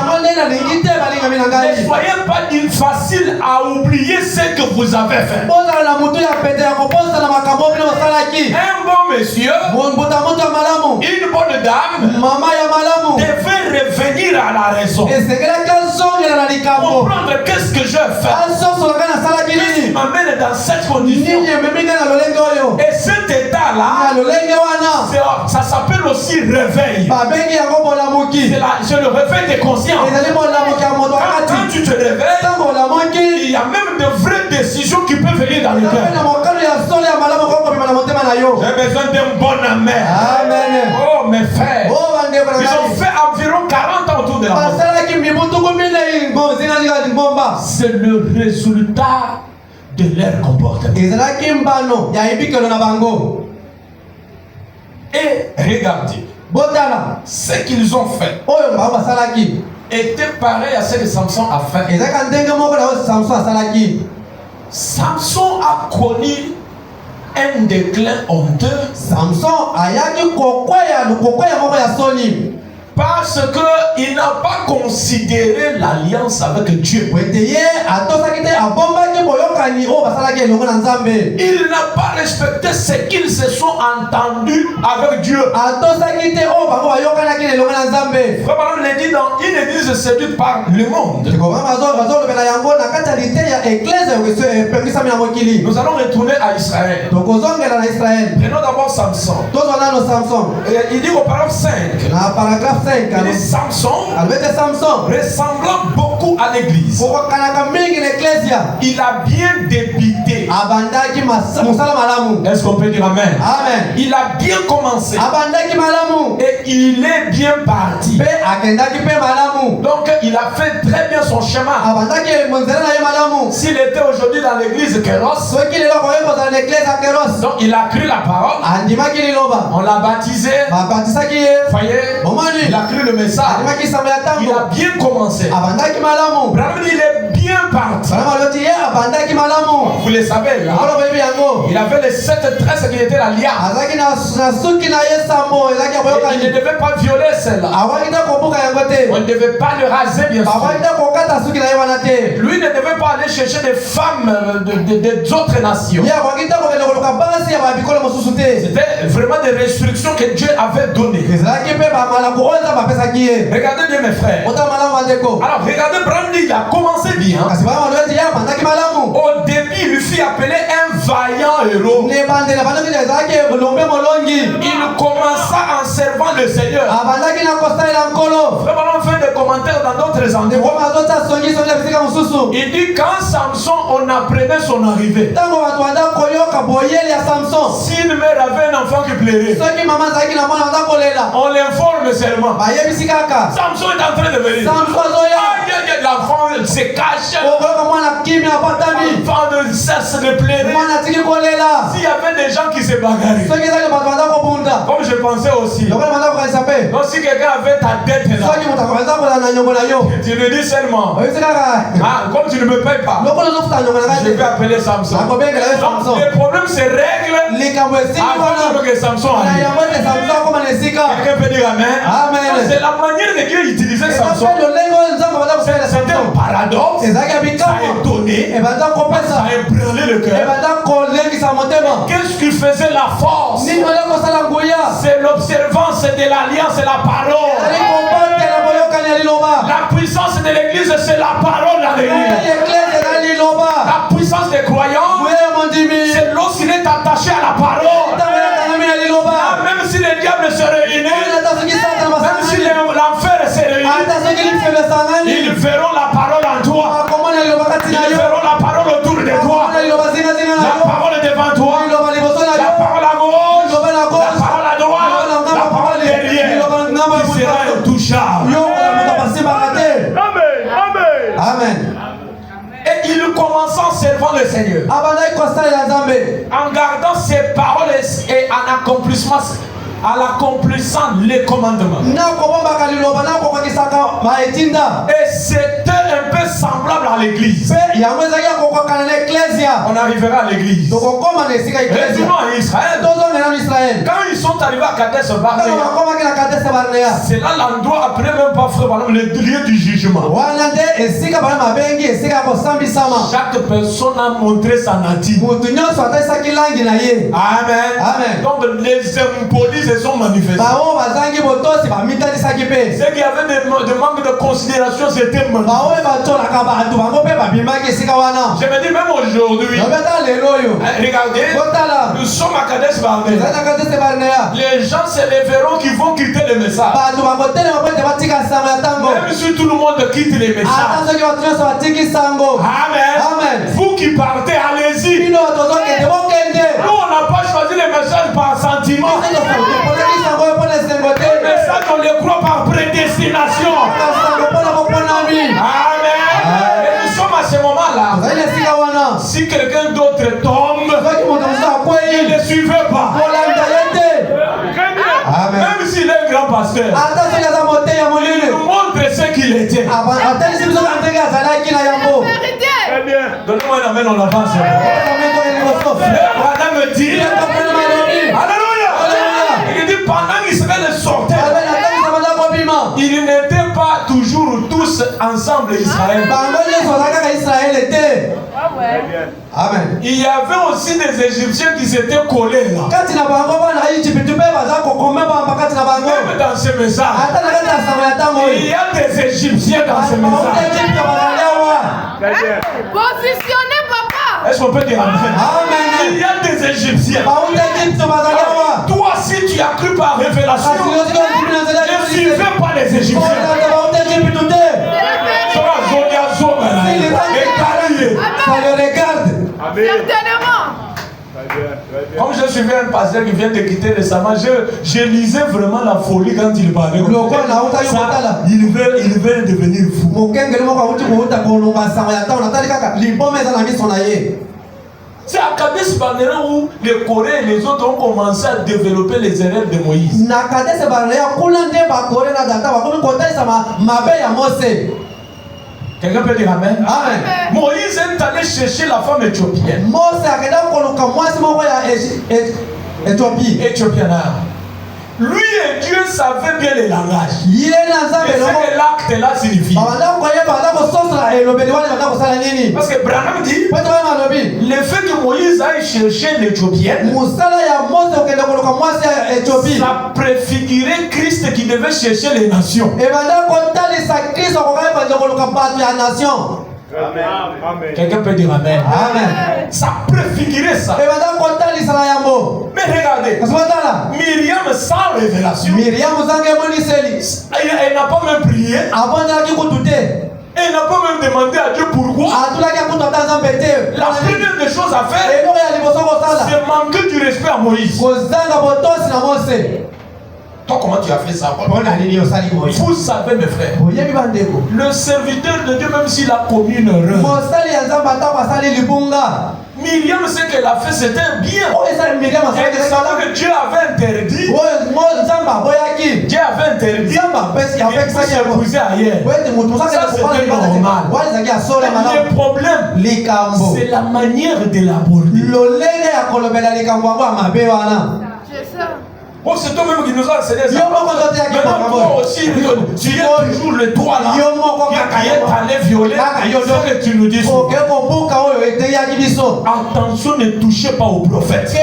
S1: Ne soyez pas facile à oublier ce que vous avez fait. Un bon monsieur, une bonne dame devait revenir à la raison. Comprendre qu'est-ce que je fais, qu'est-ce qui m'amène dans cette condition. Et cet état-là, Ça s'appelle aussi réveil. C'est le réveil des consciences. Quand tu te réveilles, il y a même de vraies décisions qui peuvent venir dans le cœur. J'ai besoin d'un bon amen.
S2: Amen.
S1: Oh mes frères, ils ont fait environ 40 ans autour de la mort. C'est le résultat de leur comportement. Et regardez, ce qu'ils ont fait était pareil à ce que Samson a fait. Samson a connu un déclin honteux. Parce qu'il n'a pas considéré l'alliance avec Dieu. Il n'a pas respecté ce qu'ils se sont entendus avec Dieu. Vraiment, il dit dans une église séduite par le monde. Nous allons retourner à Israël. Prenons d'abord Samson. Il dit au paragraphe 5. Il dit Samson ressemblant beaucoup à l'église. Il a bien débité. Est-ce qu'on peut dire amen?
S2: Amen.
S1: Il a bien commencé. Et il est bien parti. Donc il a fait très bien son chemin. S'il était aujourd'hui dans l'église Kéros, donc il a cru la parole. On l'a baptisé. Voyez, il a cru le message. Il a bien commencé. Il est bien parti. Vous le savez là. Il avait les 7 tresses qui étaient l'alliance. Il ne devait pas violer celle-là. On ne devait pas le raser bien sûr. Lui ne devait pas aller chercher des femmes d'autres nations. C'était vraiment des restrictions que Dieu avait données. Regardez bien mes frères. Alors regardez Brandy, il a commencé bien. Au début, il lui fit appeler un vaillant héros. Il commença en servant le Seigneur. Vraiment, on fait des commentaires dans d'autres endroits. Il dit quand Samson, on apprenait son arrivée. S'il meurt avec un enfant qui pleurait, on l'informe seulement. Samson est en train de venir. L'enfant se cache. L'enfant ne cesse de pleurer. S'il y avait des gens qui se bagarraient, comme je pensais aussi, donc si quelqu'un avait ta dette là, tu lui dis seulement, comme tu ne me payes pas, je vais appeler Samson. Donc les problèmes se règlent avant que Samson arrive. Quelqu'un peut dire amen. C'est la manière que Dieu utilisait Samson. C'était un paradoxe. Ça a étonné. Ça a ébranlé le cœur. Qu'est-ce qui faisait la force? C'est l'observance de l'alliance et la parole. La puissance de l'église, c'est la parole dans l'église. La puissance des croyants, c'est lorsqu'il est attaché à la parole. Même si le diable se réunit, même si l'enfer se réunit, ils verront la parole en toi. Ils verront la parole autour de toi. La parole devant toi. La parole à gauche. La parole à droite. La parole derrière. Tu seras intouchable.
S2: Amen.
S1: Et il commence en servant le Seigneur. En gardant ses paroles et en accomplissant les commandements. Et c'était un peu semblable à l'église. On arrivera à l'église. Retournons à Israël. Quand ils sont arrivés à Kadesh Barnea, c'est là l'endroit après même pas frère, le lieu du jugement. Chaque personne a montré sa nature. Amen. Donc les impolis se sont manifestés. Ceux qui avaient des manques de considération, c'était manifesté. Je me dis même aujourd'hui, regardez, nous sommes à Kadesh Barnea. Les gens se lèveront qui vont quitter le message. Même si tout le monde quitte les messages. Amen. Vous qui partez, allez-y. Nous, on n'a pas choisi les messages par sentiment. Les messages, on les croit par prédestination. Amen. Et nous sommes à ce moment-là. Si quelqu'un d'autre tombe, il ne suivait pas.
S2: Amen.
S1: Même s'il est un grand pasteur, il nous montre ce qu'il était.
S3: Très bien.
S1: Donnez-moi une amène, on avance. Abraham me dit, alléluia. Il dit, pendant qu'Israël sortait, ils n'étaient pas toujours tous ensemble Israël.
S2: Amen.
S1: Il y avait aussi des Égyptiens qui s'étaient collés là. Même dans ce message, il y a des Égyptiens dans ce message.
S3: Positionnez, papa.
S1: Est-ce qu'on peut dire amen? Il y a des Égyptiens. Alors, toi, si tu as cru par révélation, ne suivez pas les Égyptiens.
S2: Ça le regarde.
S3: Certainement.
S1: Comme je suivais un pasteur qui vient de quitter récemment, je lisais vraiment la folie quand il parlait. Il veut devenir fou. C'est à Kadesh Barnea où les Coréens et les autres ont commencé à développer les erreurs de Moïse. Quelqu'un peut dire amen?
S2: Amen.
S1: Moïse est allé chercher la femme éthiopienne. Éthiopienne. Lui et Dieu savaient bien les langages. Et ce que l'acte là signifie. Parce que Branham dit, le fait que Moïse aille chercher l'Éthiopienne, ça préfigurait Christ qui devait chercher les nations.
S3: Amen.
S1: Quelqu'un peut dire amen.
S2: Amen.
S1: Ça préfigurait ça. Mais regardez, Myriam sans révélation, elle n'a pas même prié. Elle n'a pas même demandé à Dieu pourquoi. La première des choses à faire, c'est manquer du respect à Moïse. Toi, comment tu as fait ça? Vous savez, mes frères, le serviteur de Dieu, même s'il a commis une erreur, Myriam, ce qu'elle a fait, c'était bien. Elle savait que Dieu avait interdit. Dieu avait interdit. Il s'est épousé ailleurs. Ça, c'était normal. Le problème, c'est la manière de l'aborder.
S3: C'est ça.
S1: Oh, c'est toi-même qui nous a enseigné ça. Maintenant, toi aussi, tu es toujours le droit là. Qui est allé violer. C'est que tu nous dis. Attention, ne touchez pas au prophète.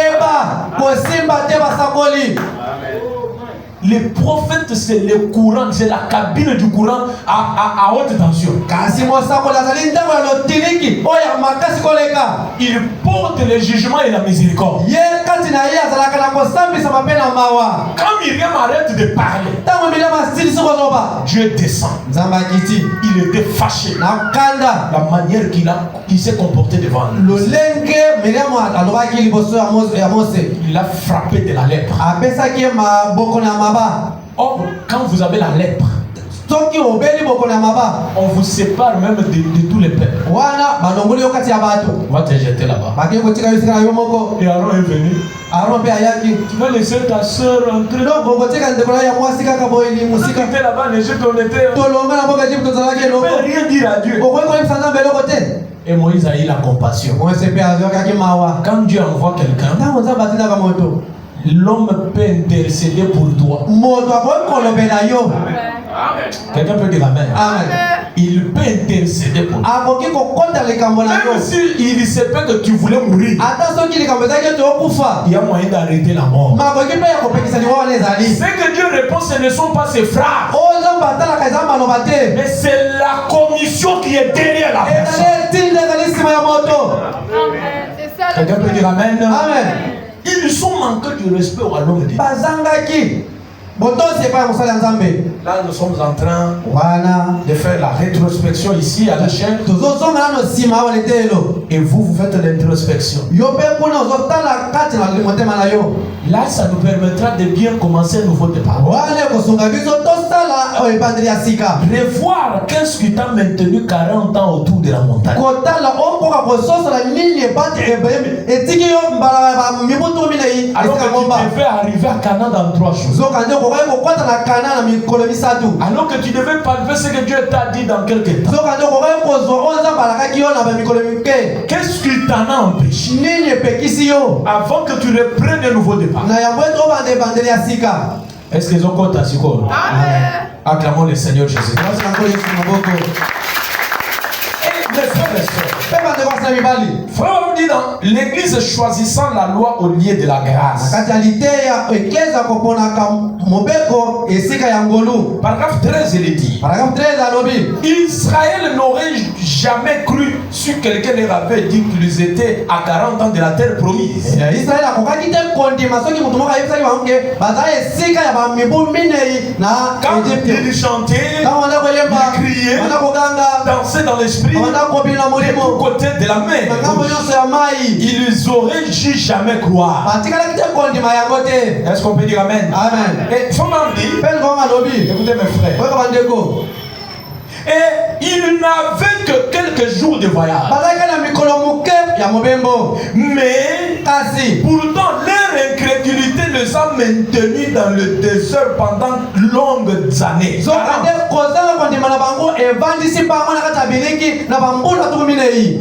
S1: Les prophètes, c'est le courant, c'est la cabine du courant à haute tension. Il porte le jugement et la miséricorde. Quand Myriam arrête de parler, Dieu descend. Il était fâché. La manière qu'il s'est comporté devant nous. Il a frappé de la lèpre. Or, quand vous avez la lèpre, on vous sépare même de tous les peuples. On va te jeter là-bas. Et Aaron est venu. Tu vas laisser ta soeur entrer. On était là-bas en Égypte, on était. On ne peut rien dire à Dieu. Et Moïse a eu la compassion. Quand Dieu envoie quelqu'un, l'homme peut intercéder pour toi. Quelqu'un peut dire amen. Il peut intercéder pour toi. Même s'il se peut que tu voulais mourir, il y a moyen d'arrêter la mort. Ce que Dieu répond, ce ne sont pas ses frères, mais c'est la commission qui est derrière la personne. Quelqu'un peut dire amen.
S2: Amen.
S1: Il Ils ont manqué du respect au royaume de Dieu.
S2: bazangaki botosi epai ya mosala ya nzambe.
S1: Là, nous sommes en train
S2: wana
S1: de faire la rétrospection ici à la chaîne.
S2: tozozonga nano nsima awa letelo
S1: Et vous faites l'introspection.
S2: yo mpe kuna ozotala kati na motema na yo.
S1: Là, ça nous permettra de bien commencer un nouveau départ.
S2: wana ekosunga biso tosala ebandeli ya sika.
S1: Revoir qu'est-ce qui t'a maintenu 40 ans autour de la montagne.
S2: kotala okoka kososola nini ebati etiki yo mbala ya mibutu minei
S1: Alors
S2: esika
S1: que
S2: ngomba.
S1: tu devais arriver à Canaan dans 3 jours.
S2: zoka nde okokai kokwata na kana na mikolo misatu.
S1: Alors que tu devais palper ce que Dieu t'a dit dans quelques temps.
S2: zoka nde okokai kozwa oyo nzambe alakaki yo na bamikolo mike.
S1: Qu'est-ce qui t'en a empêché?
S2: nini epekisi yo
S1: Avant que tu reprennes un nouveau départ.
S2: na yango ete obanda ebandeli ya sika.
S1: Est-ce qu'ils ont compte à Sikoro?
S3: Amen.
S1: Acclamons le Seigneur Jésus.
S2: Basi na nkolo yesu maboko.
S1: Et mes frères et sœurs,
S2: mpe bandeko basi na mibali
S1: frère, on dit dans l'église choisissant la loi au lieu de la
S2: na
S1: grâce.
S2: kati ya liteya eklezia koponaka mobeko esika ya ngolu.
S1: Paragraphe 13, il est dit.
S2: paragrafe 13 alobi
S1: Israël n'aurait jamais cru sur quelqu'un leur avait dit qu'ils étaient à 40 ans de la terre promise.
S2: israeli akokaki te kondima soki moto moko ayebisaki bango ke baza esika ya bamibu minei na
S1: Quand
S2: Egypte.
S1: ils chantaient,
S2: Ntango banda koyemba
S1: ils criaient,
S2: banda koganga
S1: dansaient dans l'esprit,
S2: banda kobina
S1: de tous
S2: molimo
S1: côtés de la
S2: na ngambo
S1: mer.
S2: nyonso ya mai.
S1: Ils auraient dû jamais croire.
S2: batikalaki te kondima yango te.
S1: Est-ce qu'on peut dire Amen?
S2: amen.
S1: Et Fondant dit,
S2: mpe ngongo alobi
S1: écoutez mes frères,
S2: oyoka bandeko
S1: et ils n'avaient que quelques jours de voyage.
S2: bazalaki na mikolo moke ya mobembo
S1: Mais
S2: kasi
S1: pourtant, leur incrédulité les a maintenus dans le désert pendant longues années.
S2: zoka te kozanga kondima na bango evandisi bango na kati ya biliki na bambula tuku minei.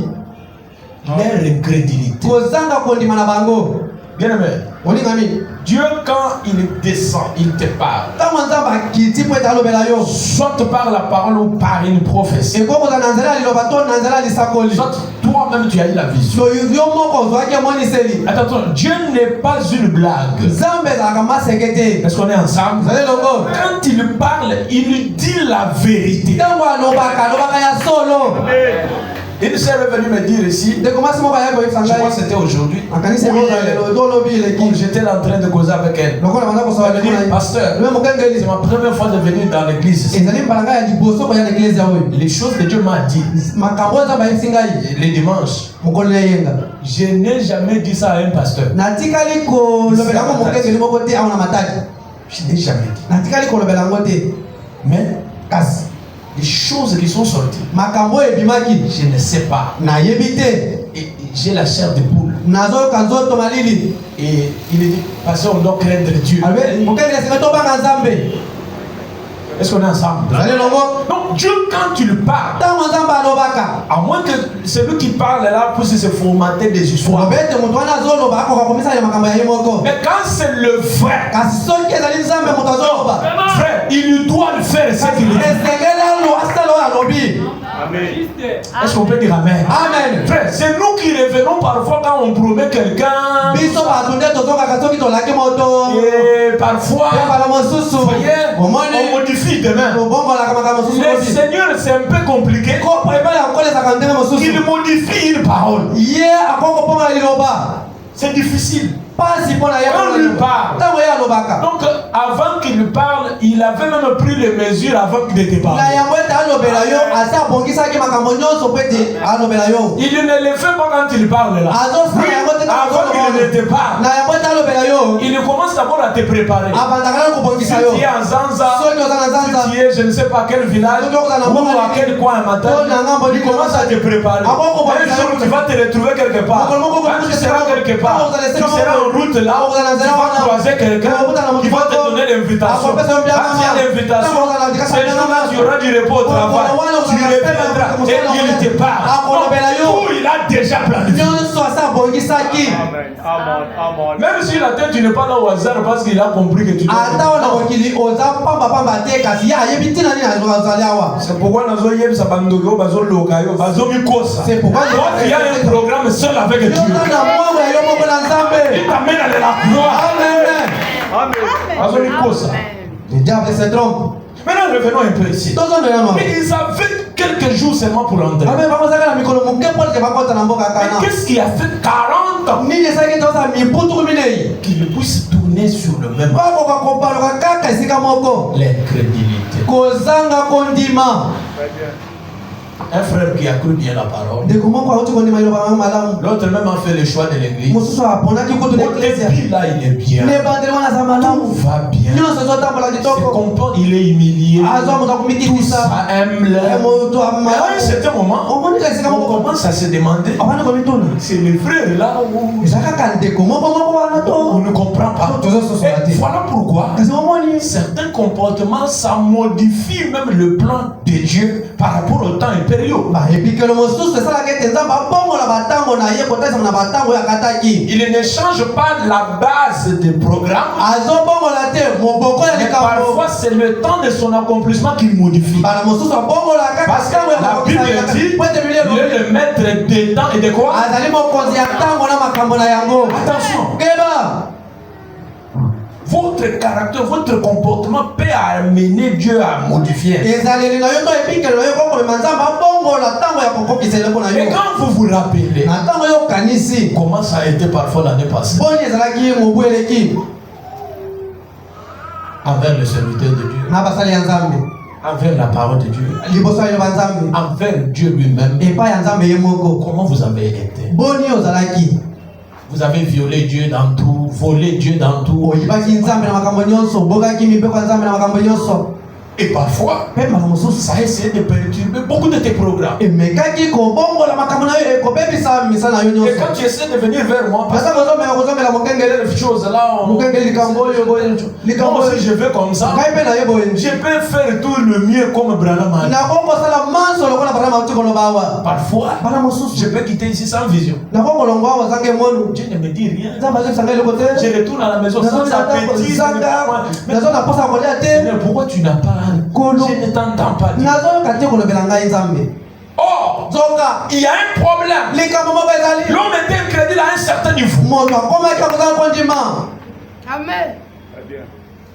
S1: Leur incrédulité.
S2: kozanga kondima na bango.
S1: Bien aimé,
S2: olingami
S1: Dieu quand il descend, il te parle.
S2: ntango nzambe akiti po ete alobela yo
S1: Soit par la parole ou par une prophétie.
S2: ekokozala na nzela ya liloba to na nzela ya lisakoli.
S1: Soit toi-même tu as eu la vision.
S2: so yo moko ozwaki emoniseli.
S1: Attention, Dieu n'est pas une blague.
S2: nzambe ezalaka maseke te.
S1: Est-ce qu'on est ensemble?
S2: ozali longo
S1: Quand il parle, il dit la vérité.
S2: ntango alobaka ya solo.
S1: Une sœur est venue me dire ici,
S2: ndeko mwasi moko ayaki koyebisa
S1: je crois
S2: ngai
S1: que c'était aujourd'hui,
S2: akanisi ebozala lelo to olobi
S1: donc
S2: eleki
S1: j'étais en train de causer avec elle.
S2: lokola banda kosola
S1: Elle me dit, pasteur,
S2: lelo mokengeli
S1: c'est ma première fois de venir dans l'église.
S2: ezali mbala ngai ya liboso koya na eklezia oyo.
S1: Les choses que Dieu m'a dit,
S2: makambo oyo nzambe ayebisi ngai
S1: les dimanches,
S2: mokolo na eyenga
S1: je n'ai jamais dit ça à un pasteur.
S2: natikali kolobela yango mokengeli moko te awa na mataki.
S1: Je n'ai jamais dit.
S2: natikali kolobela yango te
S1: Mais
S2: kasi
S1: les choses qui sont sorties,
S2: makambo oyo ebimaki
S1: je ne sais pas.
S2: nayebi te.
S1: Et j'ai la chair de poule.
S2: nazoyoka nzoto malili.
S1: Et il est dit, pasteur, on doit craindre Dieu.
S2: alobi mokengeli asinga tobanga nzambe.
S1: Est-ce qu'on est ensemble?
S2: ozali longo
S1: Donc Dieu, quand tu le parles,
S2: ntango nzambe alobaka
S1: à moins que celui qui parle là puisse se formater des histoires.
S2: lobe ete moto wana azoloba akoka komisala makambo ya ye moko.
S1: Mais quand c'est le vrai,
S2: kasi soki ezali nzambe moto azoloba
S1: frère, il doit le faire ce qu'il dit.
S2: esengeli asala oyo alobi.
S1: Est-ce qu'on peut dire Amen?
S2: amen.
S1: Frère, c'est nous qui revenons parfois quand on promet quelqu'un.
S2: biso bato nde tozokaka soki tolaki moto
S1: Et parfois,
S2: pe mbala mosusu
S1: voyez, on
S2: omoni
S1: modifie demain.
S2: tobongolaka makambo mosusu
S1: Le
S2: obi.
S1: Seigneur, c'est un peu compliqué.
S2: kopo ebali akolesaka ndenge mosusu
S1: Il modifie une parole.
S2: ye akoko mponga liloba
S1: C'est difficile.
S2: pasi mpo na ye
S1: On lui parle.
S2: ntango ye alobaka.
S1: Donc, avant qu'il parle, il avait même pris les mesures avant qu'il ne parle.
S2: na yango ete alobela yo asi abongisaki makambo nyonso po ete alobela yo.
S1: Il ne le fait pas quand il parle là.
S2: azosala yango te
S1: Avant qu'il ne te parle,
S2: na yango ete alobela yo
S1: il commence d'abord à te préparer.
S2: abandaka na
S1: Si
S2: kobongisa
S1: tu
S2: yo.
S1: es en Zanza,
S2: soki oza na
S1: si
S2: zanza
S1: tu es je ne sais pas quel village, ou à quel coin un matin, il commence à te préparer. Un jour, tu vas te retrouver quelque part. Quand tu seras quelque part, tu seras en route là, tu vas croiser quelqu'un qui va te donner l'invitation. Quand tu as l'invitation, ce jour-là, tu auras du repos au travail. Tu reviendras et il te parle. Donc, tout, il a déjà planifié.
S2: nyonso asi abongisaki.
S1: Même si la tête, tu n'es pas là au hasard parce qu'il a compris que tu dois.
S2: ata wana mokili oza pambapamba te kasi ye ayebi ntina nini azali awa.
S1: C'est pourquoi nous avons yebisa bandoki oyo bazoloka yo bazomikosa.
S2: C'est pourquoi
S1: toi tu as un programme seul avec Dieu.
S2: yoza na mwango ya yo moko na nzambe.
S1: Il t'amène à la gloire.
S2: amen.
S1: Bazomikosa.
S2: Le diable se trompe.
S1: Maintenant, revenons un peu ici. Mais ils avaient quelques jours seulement pour entrer. Mais qu'est-ce qui a fait 40 ans qu'ils puissent tourner sur le même l'incrédulité. Un frère qui a cru bien la parole. L'autre même a fait le choix de l'église. Au début là, il est bien. Tout va bien. Se comporte, il est humilié. Tout ça aime l'air. Mais à un certain moment, on commence à se demander. C'est le frère là où on ne comprend pas. Et voilà pourquoi certains comportements, ça modifie même le plan de Dieu par rapport au temps impérial. Il ne change pas la base des programmes. Mais parfois c'est le temps de son accomplissement qu'il modifie. Parce que la Bible dit il est le maître des temps et de quoi? Attention. Votre caractère, votre comportement peut amener Dieu à modifier. Et quand vous vous rappelez comment ça a été parfois l'année passée envers le serviteur de Dieu, envers la parole de Dieu, envers Dieu lui-même, comment vous avez été? Vous avez violé Dieu dans tout, volé Dieu dans tout. Et parfois, ça a essayé de perturber beaucoup de tes programmes. Et quand tu essaies de venir vers moi, parce que les choses là, moi aussi je veux comme ça. Je peux faire tout le mieux comme Branham. Parfois, je peux quitter ici sans vision. Dieu ne me dit rien. Je retourne à la maison sans appétit. Pourquoi tu n'as pas? Je ne t'entends pas dire. Oh, il y a un problème. L'homme est incrédule à un certain niveau.
S3: Amen.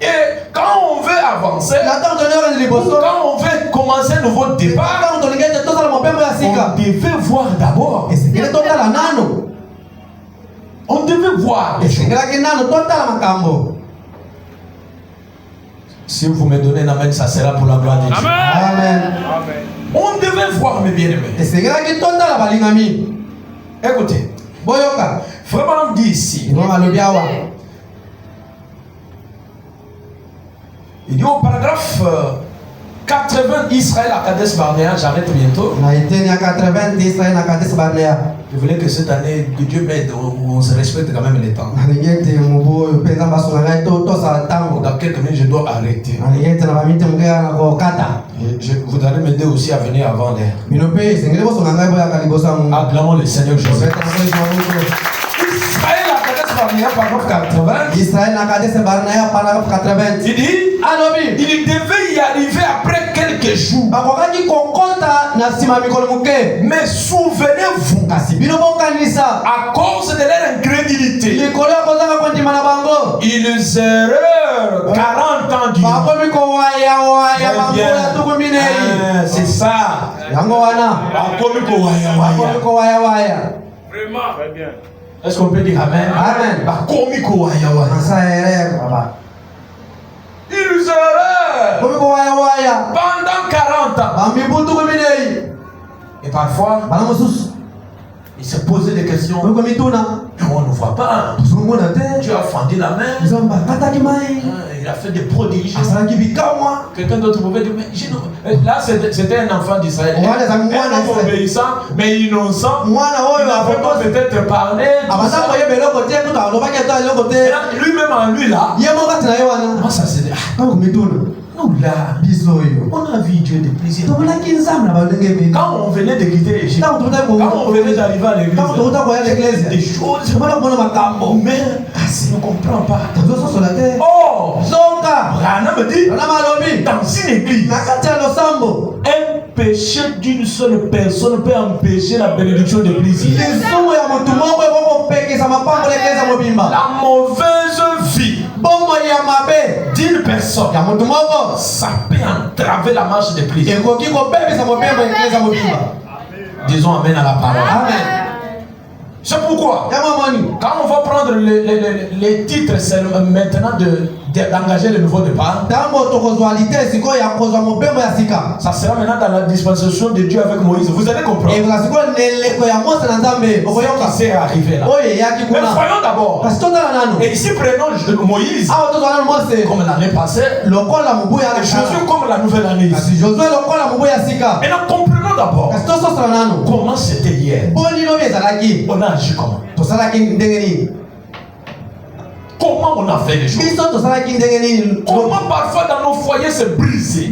S1: Et quand on veut avancer, quand on veut commencer un nouveau départ, on devait voir d'abord. On devait voir. Si vous me donnez un amen, ça sera pour la gloire de Dieu.
S3: Amen.
S1: Amen. On devait voir, mes bien-aimés. Écoutez, vraiment on dit ici. Il dit au paragraphe 80 Israël à Kadesh Barnea, j'arrête bientôt. Je voulais que cette année, que Dieu m'aide, on se respecte quand même les temps. Dans quelques minutes, je dois arrêter. Vous allez m'aider aussi à venir avant l'air. Acclamons le Seigneur Jésus. Israël à Kadesh Barnea, paragraphe 80. Il dit, il devait y arriver après quelques jours. Mais souvenez-vous, à cause de leur incrédulité, ils erreurs 40 ans du c'est ça.
S3: Vraiment. Très bien.
S1: Est-ce qu'on peut dire amen? Amen. Ils erreurs pendant 40 ans. Et parfois, il se posait des questions. On ne voit pas. Dieu a fendu la main. Il a fait des prodiges. Quelqu'un d'autre pouvait dire, mais là c'était un enfant d'Israël. Un homme obéissant, mais innocent. Il n'avait pas peut-être parlé. Lui-même en lui là. Moi ça c'est nous là, on a vu Dieu de plaisir. Quand on venait de quitter l'Égypte, quand on venait d'arriver à l'église, des choses, mais on ne comprend pas. Oh, Rana me dit, dans une église, un péché d'une seule personne peut empêcher la bénédiction de plaisir. La mauvaise vie d'une personne personne, ça peut entraver la marche de prière. Disons amen à la parole.
S2: Amen.
S1: C'est pourquoi, quand on va prendre les titres, c'est maintenant d'engager le nouveau départ. Ça sera maintenant dans la dispensation de Dieu avec Moïse. Vous allez comprendre. Ce qui s'est arrivé là. Mais voyons d'abord. Et ici, prenons Moïse. Comme l'année passée. Et Josué comme la nouvelle année. Et nous comprenons d'abord comment c'était hier. On a agi comment? Comment on a fait les choses? Comment parfois dans nos foyers c'est brisé?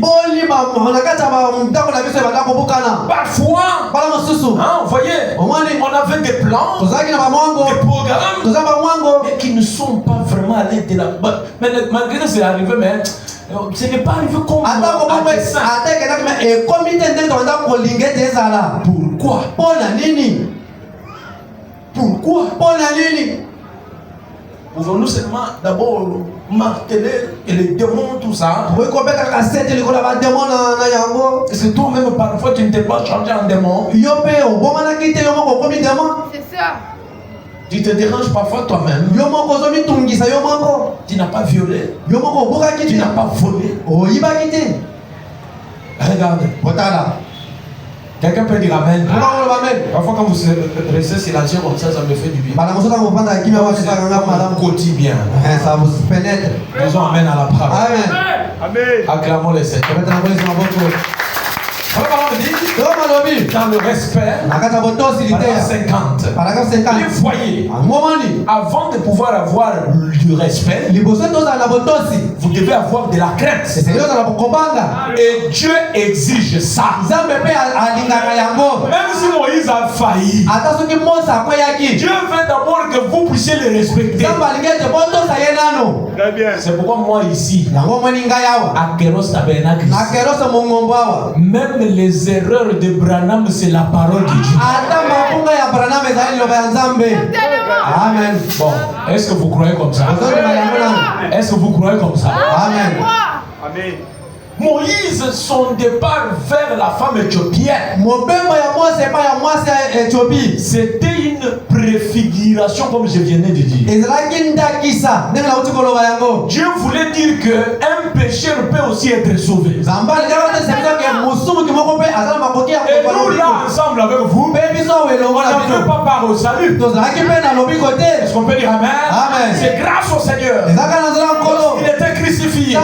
S1: Parfois, hein, vous voyez, on avait des plans, des programmes, mais qui ne sont pas vraiment allés de la... Mais malgré que c'est arrivé, mais ce n'est pas arrivé comme à dessein. Pourquoi? Pourquoi? Pouvons-nous seulement d'abord marteler et les démons, tout ça? Est-ce que toi-même parfois tu ne t'es pas changé en démon?
S3: C'est ça.
S1: Tu te déranges parfois toi-même. Tu n'as pas violé. Tu n'as pas volé. Regarde. Quelqu'un peut dire amen. Parfois quand vous restez silencieux comme ça me fait du bien. Quotidien.
S2: Ça vous pénètre.
S1: Disons amen à la parole.
S3: Amen.
S1: Acclamons les Seigneurs. Dans le respect, paragraphe 50, les foyers, avant de pouvoir avoir du respect, vous devez avoir de la crainte. Et Dieu exige ça. Même si Moïse a failli, Dieu veut d'abord que vous puissiez le respecter.
S3: Très bien.
S1: C'est pourquoi moi ici, à Kéros Tabernacle, même les erreurs de Branham, c'est la parole de Dieu.
S2: Amen.
S1: Bon, est-ce que vous croyez comme ça? Est-ce que vous croyez comme ça?
S2: Amen.
S3: Amen.
S1: Moïse, son départ vers la femme éthiopienne, c'était une préfiguration, comme je venais de dire. Dieu voulait dire qu'un pécheur peut aussi être sauvé. Et nous, là, ensemble avec vous, on ne peut pas part au salut. Est-ce qu'on peut dire amen?
S2: Amen.
S1: C'est grâce au Seigneur. Il était crucifié.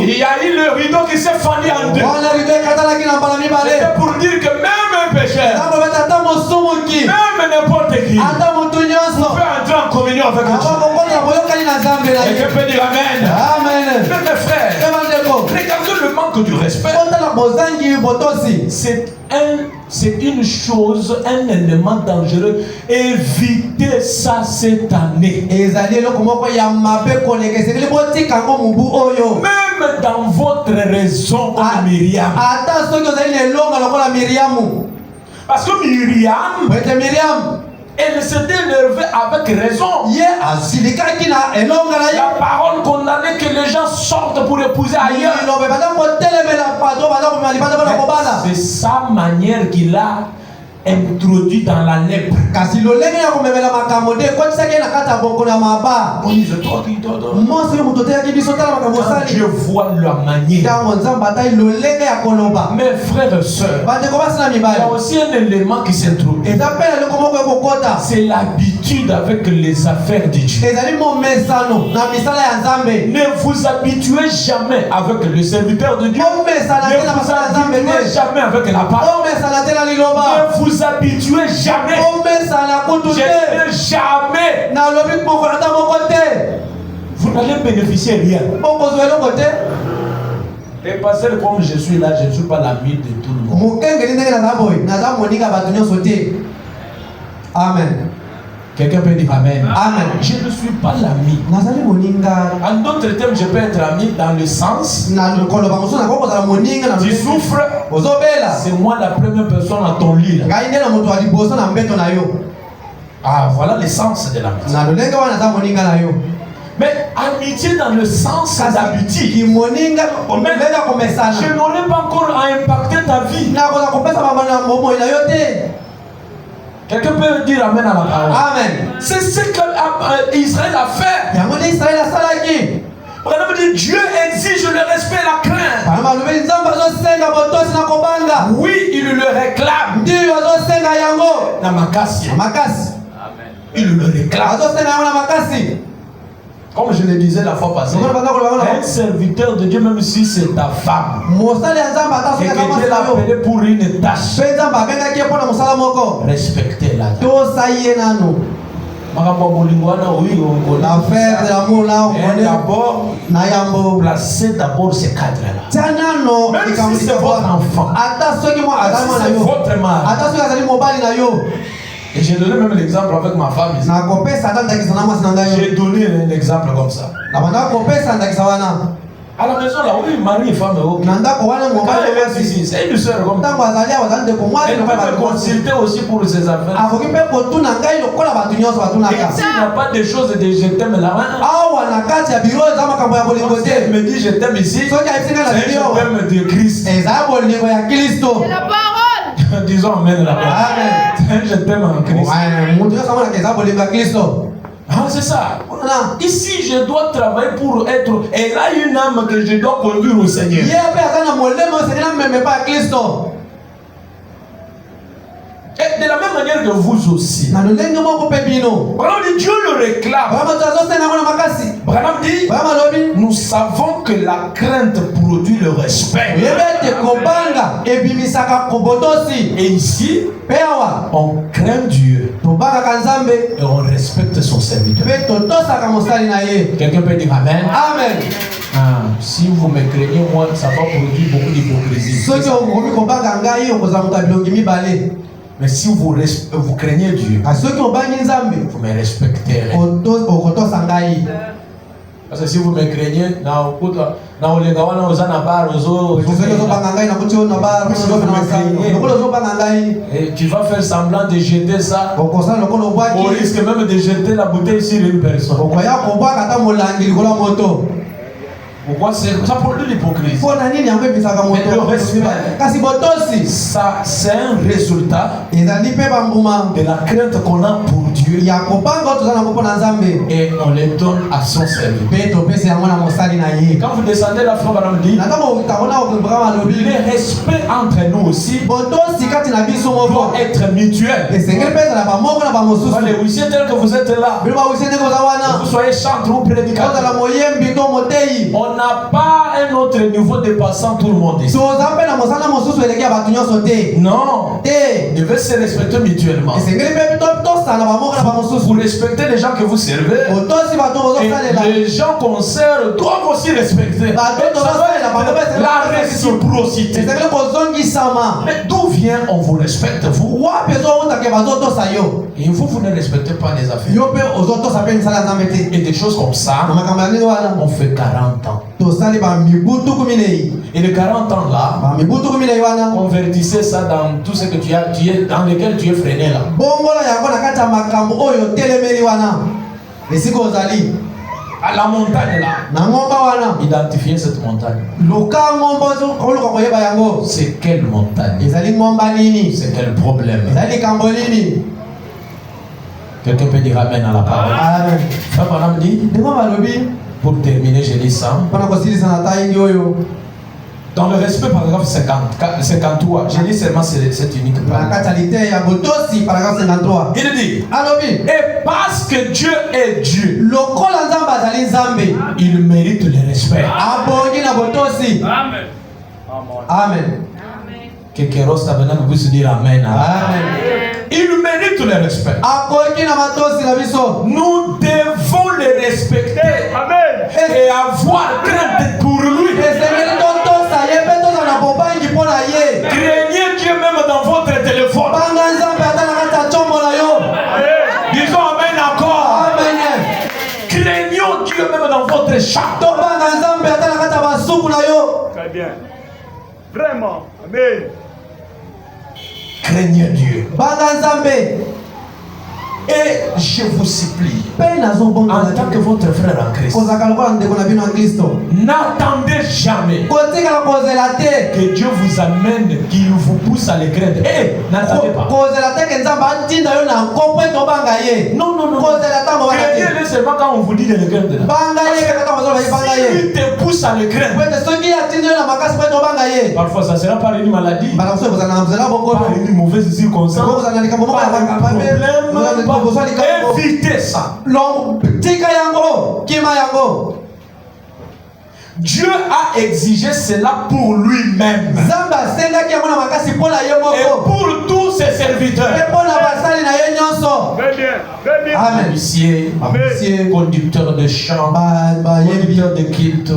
S1: Il y a eu le rideau qui s'est fendu en deux. C'était pour dire que même un pécheur, même n'importe qui, peut entrer en communion avec Dieu. Et que peut dire amen?
S2: Amen.
S1: Mes frères, regardez le manque du respect. C'est une chose, un élément dangereux. Évitez ça cette année. Même dans votre raison, comme Myriam. Parce que Myriam, elle s'était énervée avec raison. La parole condamnait que les gens sortent pour épouser ailleurs. C'est sa manière qu'il a introduit dans la lèpre. Quand Dieu voit la manière. Mes frères et sœurs, il y a aussi un élément qui s'introduit. C'est l'habitude avec les affaires de Dieu. Ne vous habituez jamais avec le serviteur de Dieu. Ne vous habituez jamais avec la parole. Ne vous habituez jamais. Je ne jamais. Vous n'allez bénéficier rien. Et pasteur, comme je suis là, je ne suis pas l'ami de tout le monde.
S2: Amen.
S1: Quelqu'un peut dire amen.
S2: Amen.
S1: Je ne suis pas l'ami. En d'autres termes, je peux être ami dans le sens. Tu souffres. C'est moi la première personne à ton lit. Ah, voilà l'essence de l'amitié. Mais amitié dans le sens d'habitude. Je n'aurais pas encore impacté ta vie. Quelqu'un peut dire amen à la parole.
S2: Amen.
S1: C'est ce que Israël a fait. Dieu exige le respect et la crainte. Oui, il le réclame. Il le réclame. Comme je le disais la fois passée, un serviteur de Dieu, même si c'est ta femme, et que Dieu l'a appelé pour une tâche, respectez-la.
S2: L'affaire de l'amour là, on connaît
S1: d'abord, placez d'abord ces cadres-là. Même si c'est votre enfant, c'est votre mari. Et j'ai donné même l'exemple avec ma femme ici. J'ai donné un exemple comme ça. À la maison là, oui, mari et femme, ok. Quand elle est ici, c'est une soeur comme ça. Elle peut me consulter aussi pour ses affaires. Et s'il n'y a pas de choses de je t'aime là, si elle me dit je t'aime ici, c'est je t'aime de Christ.
S3: C'est la parole.
S1: Disons amen là-bas. Je t'aime en Christ. Ah, c'est ça. Ici, je dois travailler pour être. Elle a une âme que je dois conduire au Seigneur. Et de la même manière que vous aussi. Branham dit Dieu le réclame. Branham dit nous savons que la crainte produit le respect. Et ici, on craint Dieu et on respecte son serviteur. Quelqu'un peut dire amen.
S2: Amen.
S1: Ah, si vous me craignez, moi, ça va produire beaucoup d'hypocrisie. Mais si vous craignez Dieu, vous me respecterez. Parce que si vous me craignez, tu vas faire semblant de jeter ça, au risque même de jeter la bouteille sur une personne. Pourquoi ça produit l'hypocrisie? Mais le respect, ça c'est un résultat de la crainte qu'on a pour Dieu. Et on les donne à son serviteur. Quand vous descendez la foi, on dit le respect entre nous aussi doit être mutuel. Les huissiers tels que vous êtes là, que vous soyez chanteur ou prédicateur, on n'a pas un autre niveau dépassant tout le monde ici. Non. Vous devez se respecter mutuellement. Vous respectez les gens que vous servez. Et les gens qu'on sert doivent aussi respecter. La réciprocité. Mais d'où vient on vous respecte vous? Et vous ne respectez pas les affaires. Et des choses comme ça, on fait 40 ans. Et les 40 ans là, convertissez ça dans tout ce que dans lequel tu es freiné là. À la montagne là, identifiez cette montagne. C'est quelle montagne? C'est quel problème? Quelqu'un peut dire amen à la parole. Frère Branham dit, pour terminer, je lis ça. Dans le respect, paragraphe 53, je lis seulement cette unique paragraphe. Il dit, et parce que Dieu est Dieu, il mérite le respect.
S3: Amen.
S2: Amen.
S1: Quelqu'un roste maintenant que vous puissiez dire amen. Amen. Il mérite le respect. Nous devons le respecter.
S3: Amen.
S1: Et avoir crainte pour lui. Craignez Dieu même dans votre téléphone. Disons amen encore. Craignons Dieu même dans votre chat.
S3: Très bien. Vraiment. Amen.
S1: Craignez Dieu. Et je vous supplie, En tant que votre frère en Christ, n'attendez jamais que Dieu vous amène, qu'il vous pousse à les craindre. N'attendez pas. Non. Craignez-le seulement quand on vous dit de les craindre. S'il te pousse à les craindre, parfois ça sera par une maladie, par une mauvaise circonstance, par un problème. Évitez ça. Dieu a exigé cela pour lui-même et pour tous ses serviteurs. Amen. Huissier, conducteur de chant, conducteur de culte,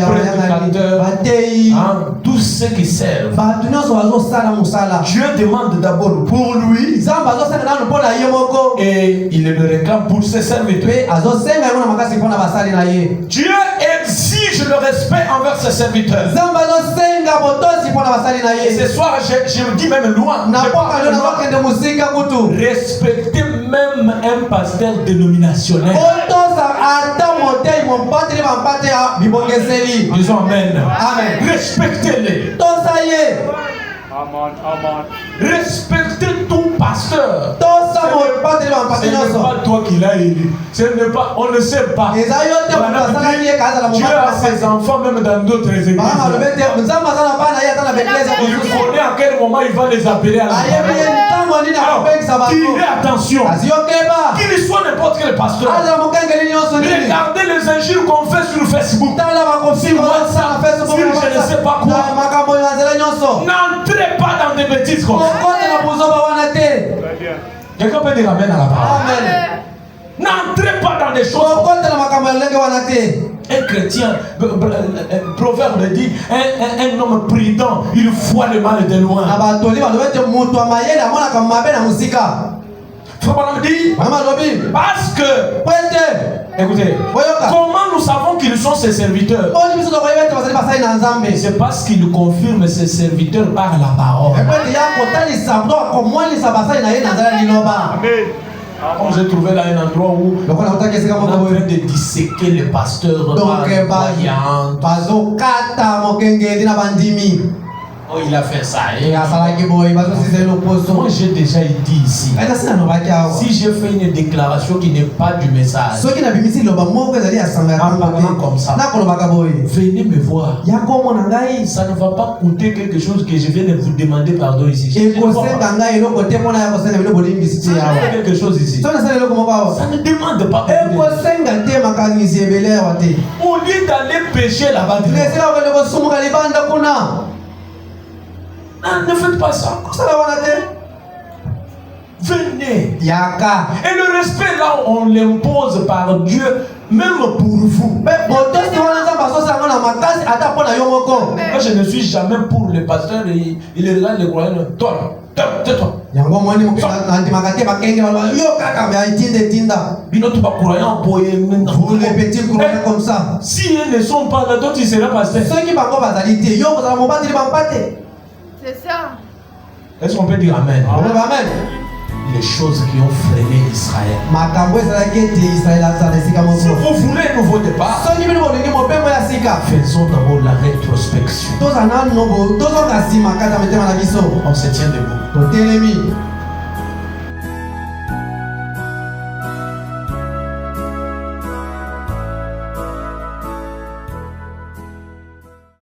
S1: prédicateur, tous ceux qui servent. Dieu demande d'abord pour lui et il le réclame pour ses serviteurs. Dieu exige le respect envers ses serviteurs. Et ce soir, je me dis même loin. Respectez même un pasteur dénominationnel. Disons amen. Respectez-les. Respectez tout pasteur. Ce n'est pas toi qui l'as élu. On ne sait pas. Dieu a ses enfants même dans d'autres églises. Il connaît à quel moment il va les appeler à la parole. Tirez attention. Qu'il soit n'importe quel pasteur. Regardez les injures qu'on fait sur Facebook, sur WhatsApp, sur je ne sais pas quoi. N'entrez pas dans des bêtises comme ça. Quelqu'un peut dire amen à la parole. N'entrez pas dans des choses. Un chrétien, proverbe dit, un homme prudent, il voit le mal de loin. Parce que, écoutez, comment nous savons qu'ils sont ses serviteurs? C'est parce qu'ils confirment ses serviteurs par la parole. Quand j'ai trouvé là un endroit où on est en train de disséquer les pasteurs. Oh, il a fait ça. Moi, j'ai déjà dit ici. Si j'ai fait une déclaration qui n'est pas du message, en parlant comme ça, venez me voir. Ça ne va pas coûter quelque chose que je viens de vous demander pardon ici. Quelque chose ici. Ça ne demande pas. Au lieu d'aller pécher là-bas, ne faites pas ça. Venez. Et le respect là, on l'impose par Dieu, même pour vous. Moi, je ne suis jamais pour les pasteurs. Il regarde les croyants. Toi, tais-toi. Vous les petits croyants comme ça. Si ils ne sont pas là, toi tu seras pasteur.
S4: C'est ça.
S1: Est-ce qu'on peut dire amen?
S2: Amen.
S1: Les choses qui ont freiné Israël. Si vous voulez un nouveau départ, faisons d'abord la rétrospection. On se tient debout.